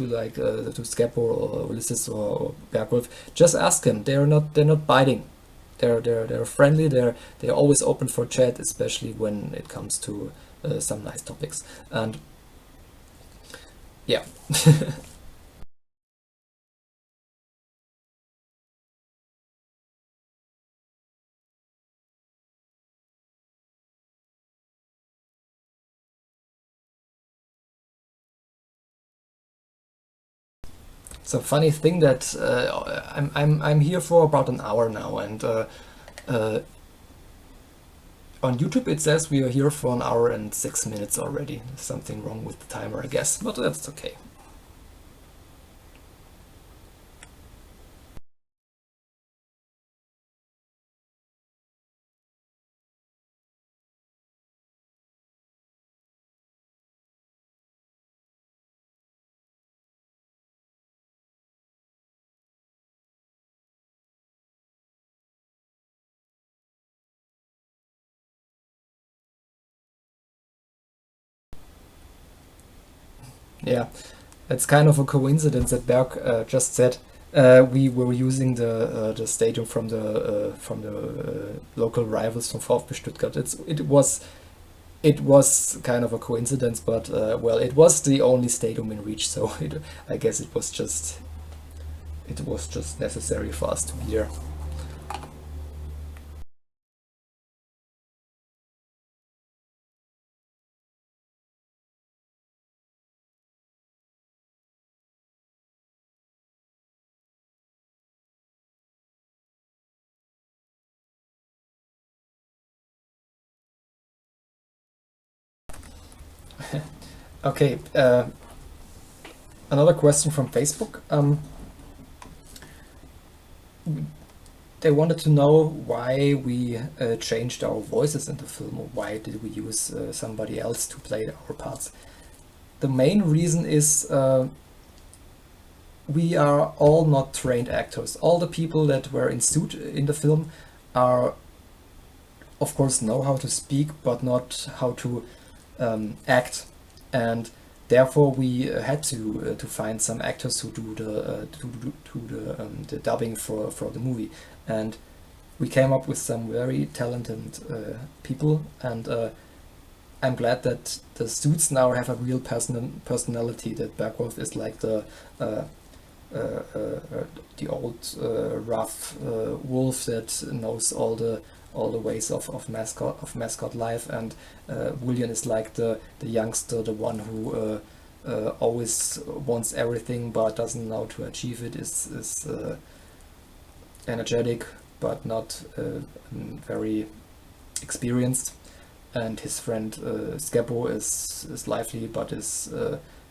Skeppo or Ulysses or Bergwolf, just ask them. They're not biting. They're friendly. They're always open for chat, especially when it comes to some nice topics. And yeah. So funny thing that I'm here for about an hour now, and on YouTube it says we are here for an hour and 6 minutes already. Something wrong with the timer, I guess, but that's okay. Yeah, it's kind of a coincidence that Berg just said we were using the stadium from the local rivals from VfB Stuttgart. It was kind of a coincidence, but well, it was the only stadium in reach, so I guess it was just necessary for us to be there. Okay, another question from Facebook. They wanted to know why we changed our voices in the film, or why did we use somebody else to play our parts. The main reason is we are all not trained actors. All the people that were in suit in the film are, of course, know how to speak, but not how to act. And therefore we had to find some actors who do the dubbing for the movie, and we came up with some very talented people, and I'm glad that the suits now have a real personality, that Bergwolf is like the the old rough wolf that knows all the ways of mascot life, and Willion is like the youngster, the one who always wants everything but doesn't know to achieve it, is energetic but not very experienced, and his friend Scappo is lively but is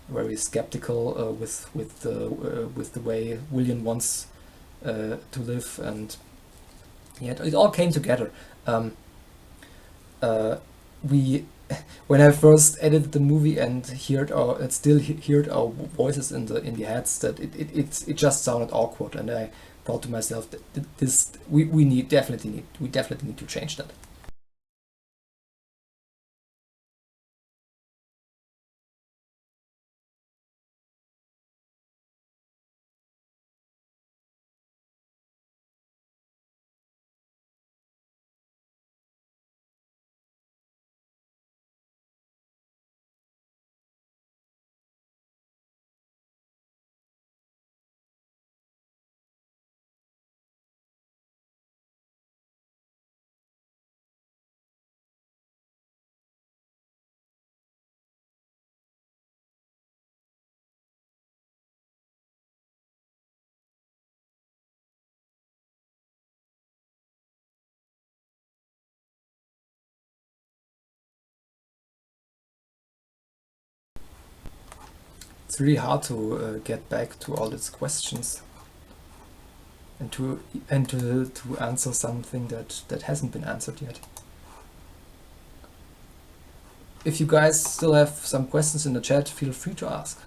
very skeptical with the way Willion wants to live, and yeah, it all came together. When I first edited the movie and heard our voices in the heads, that it just sounded awkward, and I thought to myself that we definitely need to change that. It's really hard to get back to all these questions and to answer something that hasn't been answered yet. If you guys still have some questions in the chat, feel free to ask.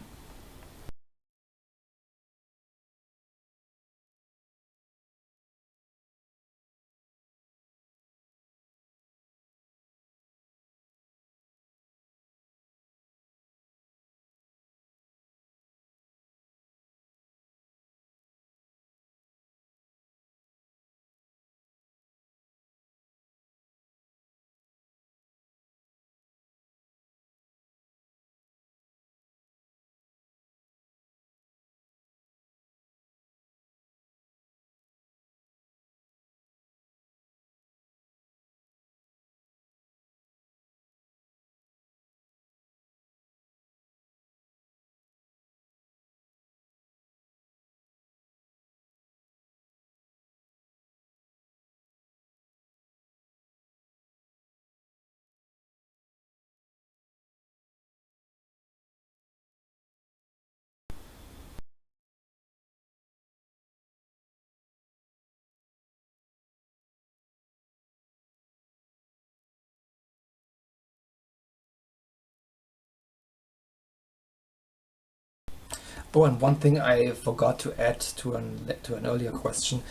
Oh, and one thing I forgot to add to an earlier question.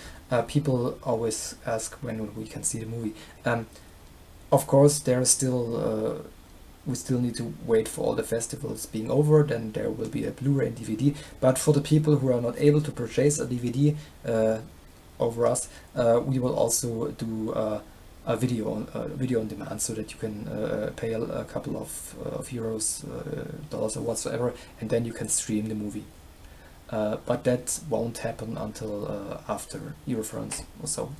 People always ask when we can see the movie. Of course, there is still we still need to wait for all the festivals being over. Then there will be a Blu-ray and DVD. But for the people who are not able to purchase a DVD over us, we will also do a video on demand, so that you can pay a couple of euros, dollars, or whatsoever, and then you can stream the movie. But that won't happen until after Eurofrance or so.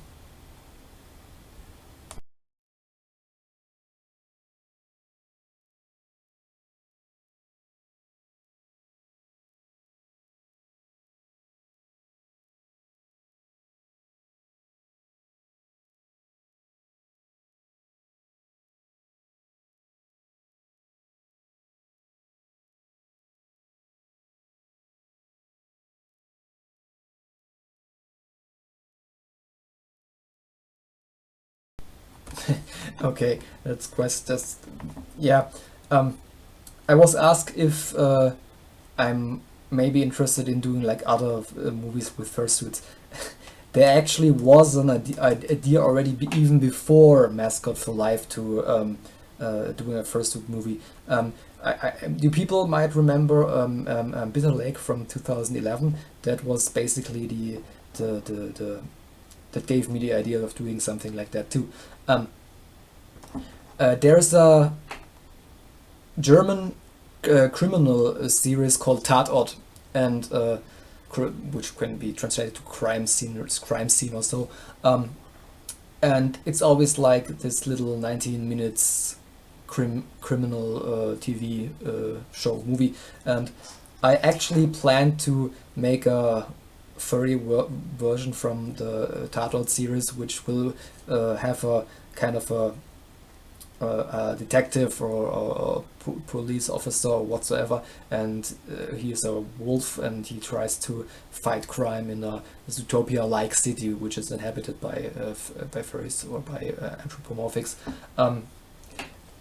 Okay, yeah. I was asked if I'm maybe interested in doing like other movies with fursuits. There actually was an idea already even before Mascot Fur Life to doing a fursuit movie. You people might remember Bitter Lake from 2011. That was basically the that gave me the idea of doing something like that too. There's a German criminal series called Tatort, and which can be translated to crime scene or so. And it's always like this little 19 minutes criminal TV movie. And I actually plan to make a furry version from the Untitled series, which will have a kind of a detective or police officer or whatsoever, and he is a wolf, and he tries to fight crime in a Zootopia-like city which is inhabited by furries or by anthropomorphics.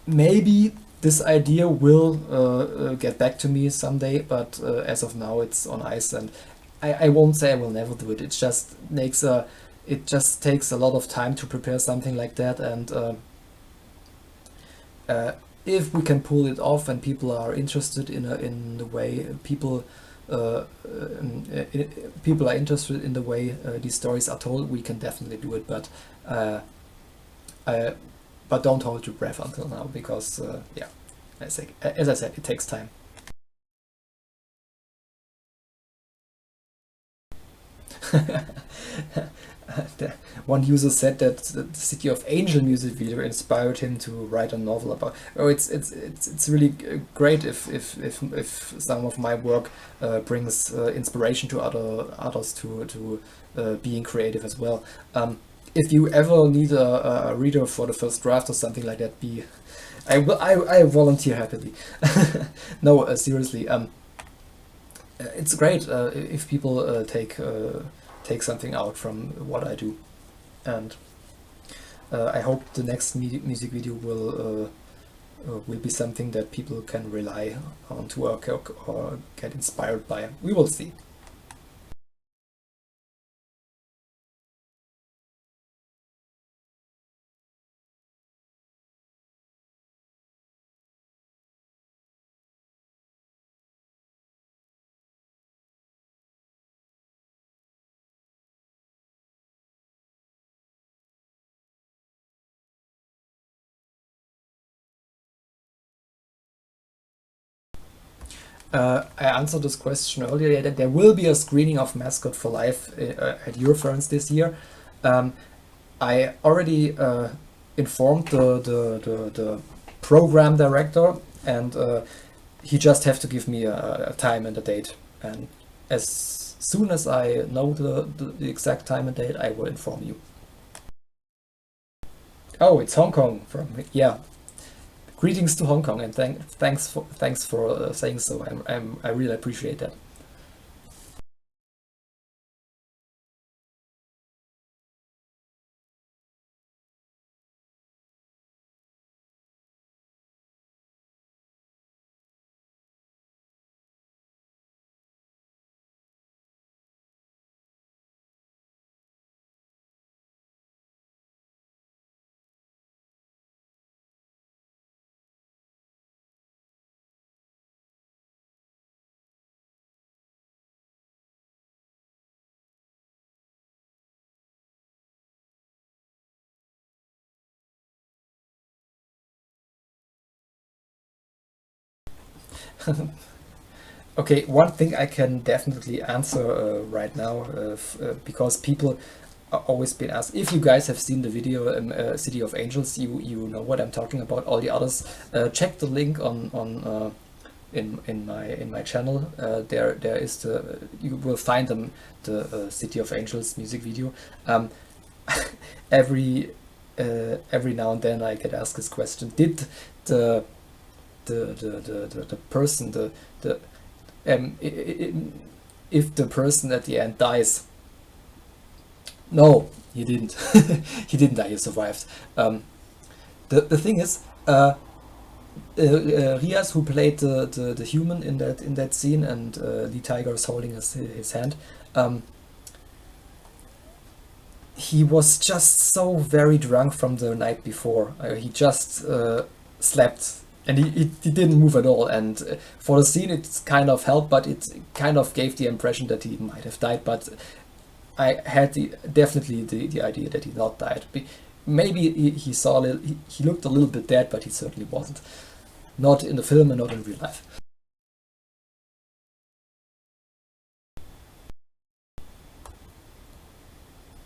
Maybe this idea will get back to me someday, but as of now it's on ice, and I won't say I will never do it. It just takes a lot of time to prepare something like that, and if we can pull it off and people are interested in the way people are interested in the way these stories are told, we can definitely do it. But don't hold your breath until now, because yeah, as I said, it takes time. One user said that the City of Angel music video inspired him to write a novel about. Oh, it's really great if some of my work brings inspiration to others to being creative as well. If you ever need a reader for the first draft or something like that, I volunteer happily. No, seriously. It's great if people take something out from what I do, and I hope the next music video will be something that people can rely on to work or get inspired by. We will see. I answered this question earlier, that there will be a screening of Mascot Fur Life at Eurofurence this year. I already informed the program director, and he just have to give me a time and a date. And as soon as I know the exact time and date, I will inform you. Oh, it's Hong Kong yeah. Greetings to Hong Kong, and thanks for saying so. I really appreciate that. Okay, one thing I can definitely answer right now, because people are always been asked, if you guys have seen the video City of Angels, you know what I'm talking about. All the others, check the link on in my channel. There is you will find the City of Angels music video. Every now and then I get asked this question: did the person if the person at the end dies? No, he didn't. He didn't die. He survived. The thing is, Rias, who played the human in that scene, and Lee Tiger is holding his hand. He was just so very drunk from the night before. He just slept. And he didn't move at all, and for the scene it kind of helped, but it kind of gave the impression that he might have died. But I had definitely the idea that he not died. Maybe he looked a little bit dead, but he certainly wasn't. Not in the film and not in real life.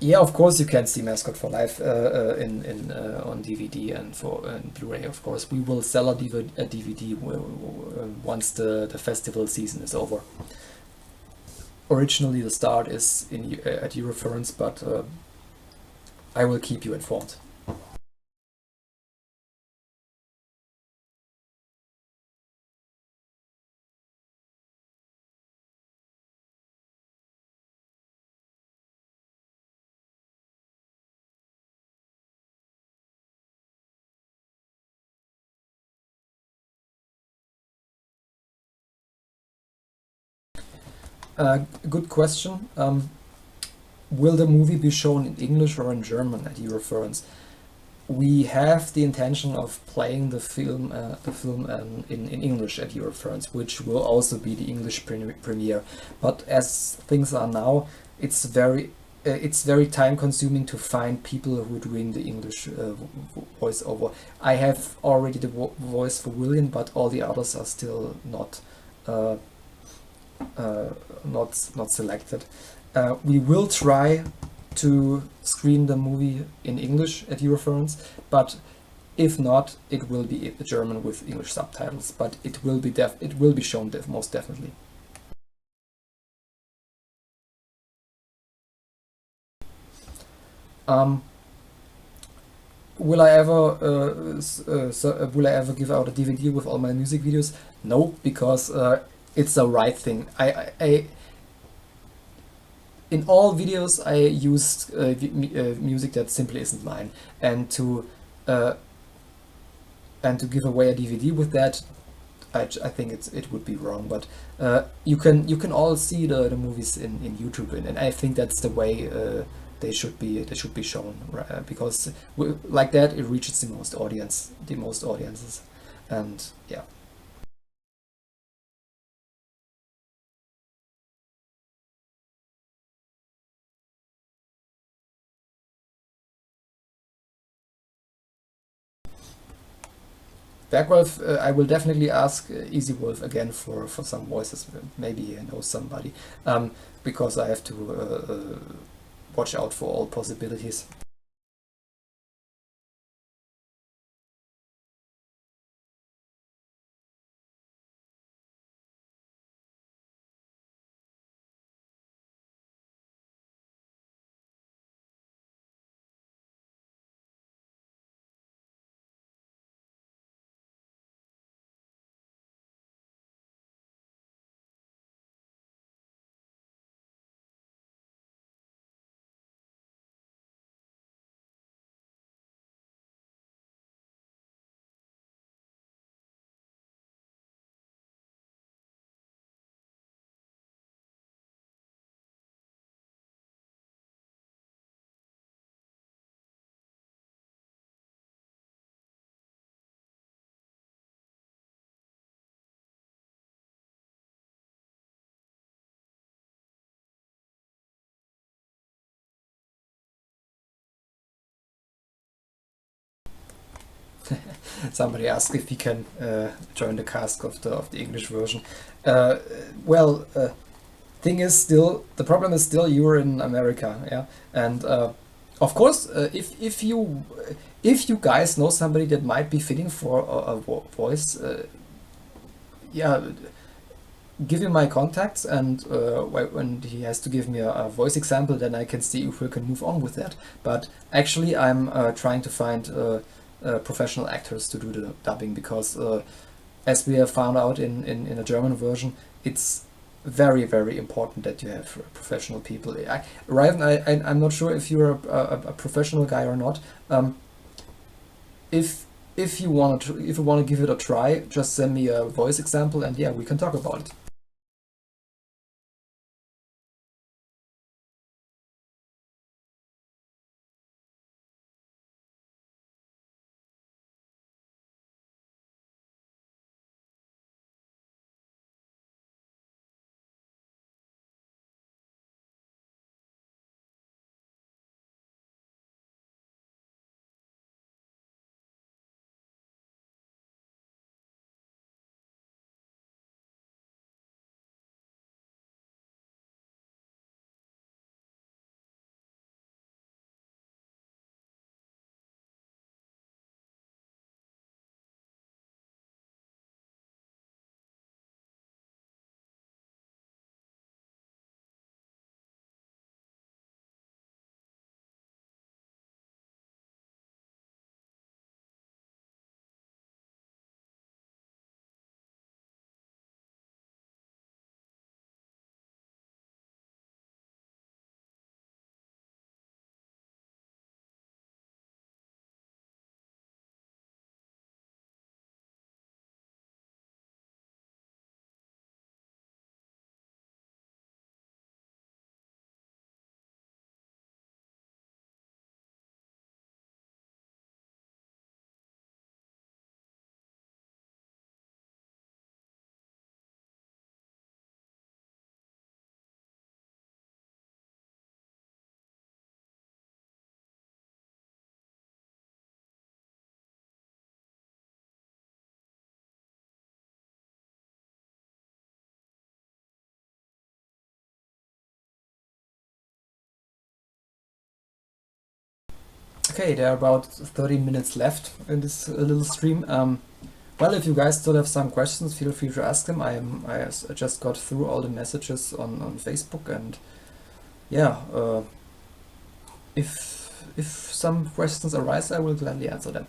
Yeah, of course you can see Mascot for Life in on DVD and for Blu-ray. Of course, we will sell a DVD once the festival season is over. Originally, the start is at Eurofurence, but I will keep you informed. Good question. Will the movie be shown in English or in German at Eurofurence? We have the intention of playing the film in English at Eurofurence, which will also be the English premiere. But as things are now, it's very time consuming to find people who are doing the English voiceover. I have already the voice for Willion, but all the others are still not selected. We will try to screen the movie in English at Eurofurence, but if not, it will be German with English subtitles. But it will be shown most definitely. Will I ever give out a DVD with all my music videos? No, because it's the right thing. I in all videos I used music that simply isn't mine, and to give away a DVD with that, I think it would be wrong. But you can all see the movies in YouTube, and I think that's the way they should be shown, because like that it reaches the most audiences, and yeah. Bergwolf, I will definitely ask Easy Wolf again for some voices. Maybe he knows somebody, because I have to watch out for all possibilities. Somebody asked if he can join the cast of the English version. Well, the problem is still you're in America, yeah, and of course, if you guys know somebody that might be fitting for a voice, yeah, give him my contacts, and when he has to give me a voice example, then I can see if we can move on with that. But actually, I'm trying to find professional actors to do the dubbing, because as we have found out in a German version, it's very, very important that you have professional people. Raven, I'm not sure if you're a professional guy or not. If you want to give it a try, just send me a voice example, and yeah, we can talk about it. Okay, there are about 30 minutes left in this little stream. Well, if you guys still have some questions, feel free to ask them. I just got through all the messages on Facebook, and yeah, if some questions arise, I will gladly answer them.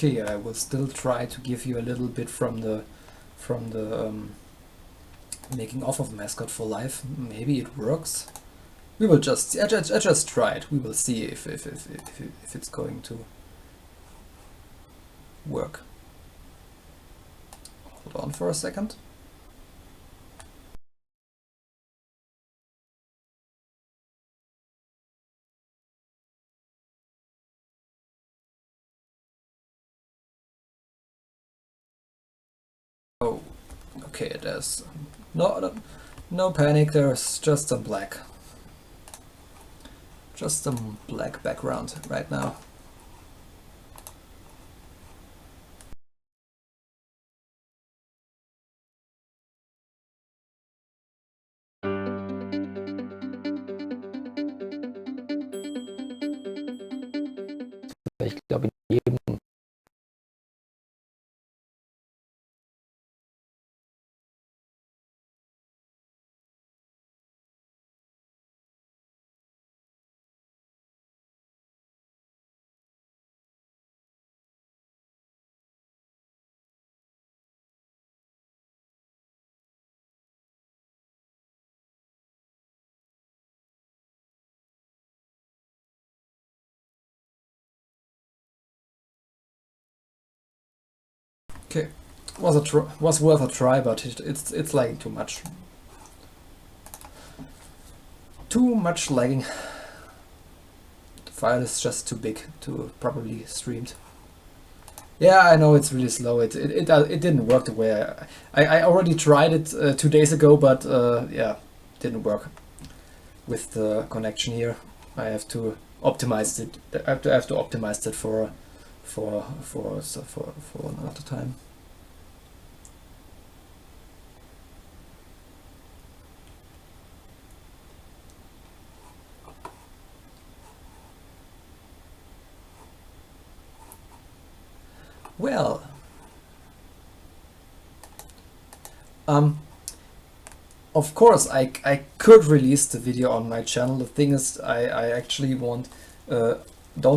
Okay, I will still try to give you a little bit from the making of Mascot Fur Life. Maybe it works. We will just I just try it. We will see if it's going to work. Hold on for a second. Oh, okay, there's no panic, there's just some black. Just some black background right now. Ich glaube, in jedem okay, was worth a try, but it's lagging too much. Too much lagging. The file is just too big to properly streamed. Yeah, I know it's really slow. It didn't work the way I already tried it 2 days ago, but yeah, didn't work with the connection here. I have to optimize it. I have to optimize it for another time. Well, of course I could release the video on my channel. The thing is, I actually don't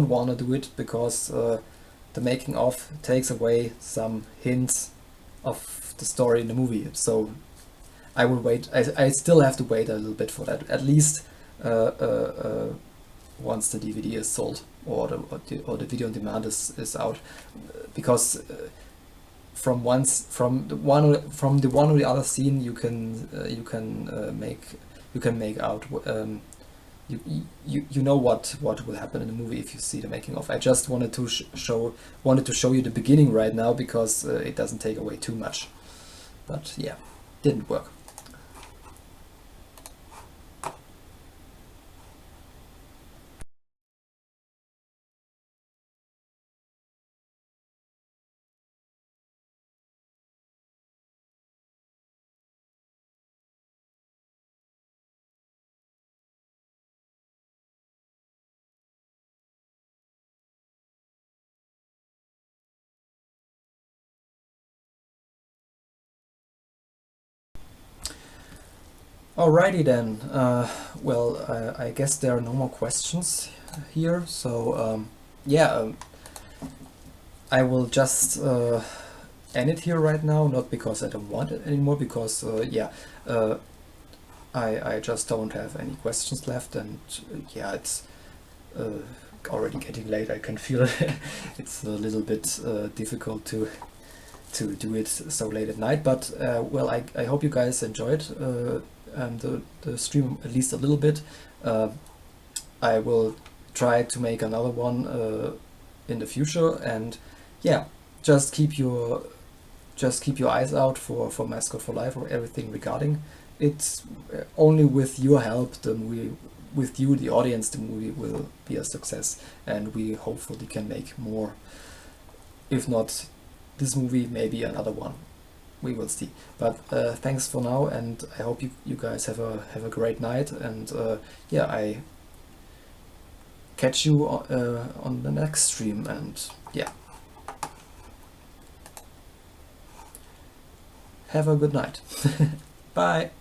want to do it because the making of takes away some hints of the story in the movie. So I will wait. I still have to wait a little bit for that. At least once the DVD is sold or the video on demand is out, because from the one or the other scene you can make out you know what will happen in the movie if you see the making of. I just wanted to show you the beginning right now because it doesn't take away too much, but yeah, didn't work. Alrighty then, well, I guess there are no more questions here, so yeah, I will just end it here right now, not because I don't want it anymore, because yeah, I just don't have any questions left, and yeah, it's already getting late. I can feel it. It's a little bit difficult to do it so late at night, but well, I hope you guys enjoyed the stream at least a little bit. I will try to make another one in the future, and yeah, just keep your eyes out for Mascot Fur Life or everything regarding it. Only with your help, the movie, with you, the audience, the movie will be a success, and we hopefully can make more. If not this movie, maybe another one. We will see. But thanks for now, and I hope you guys have a great night, and yeah, I catch you on the next stream, and yeah, have a good night. Bye.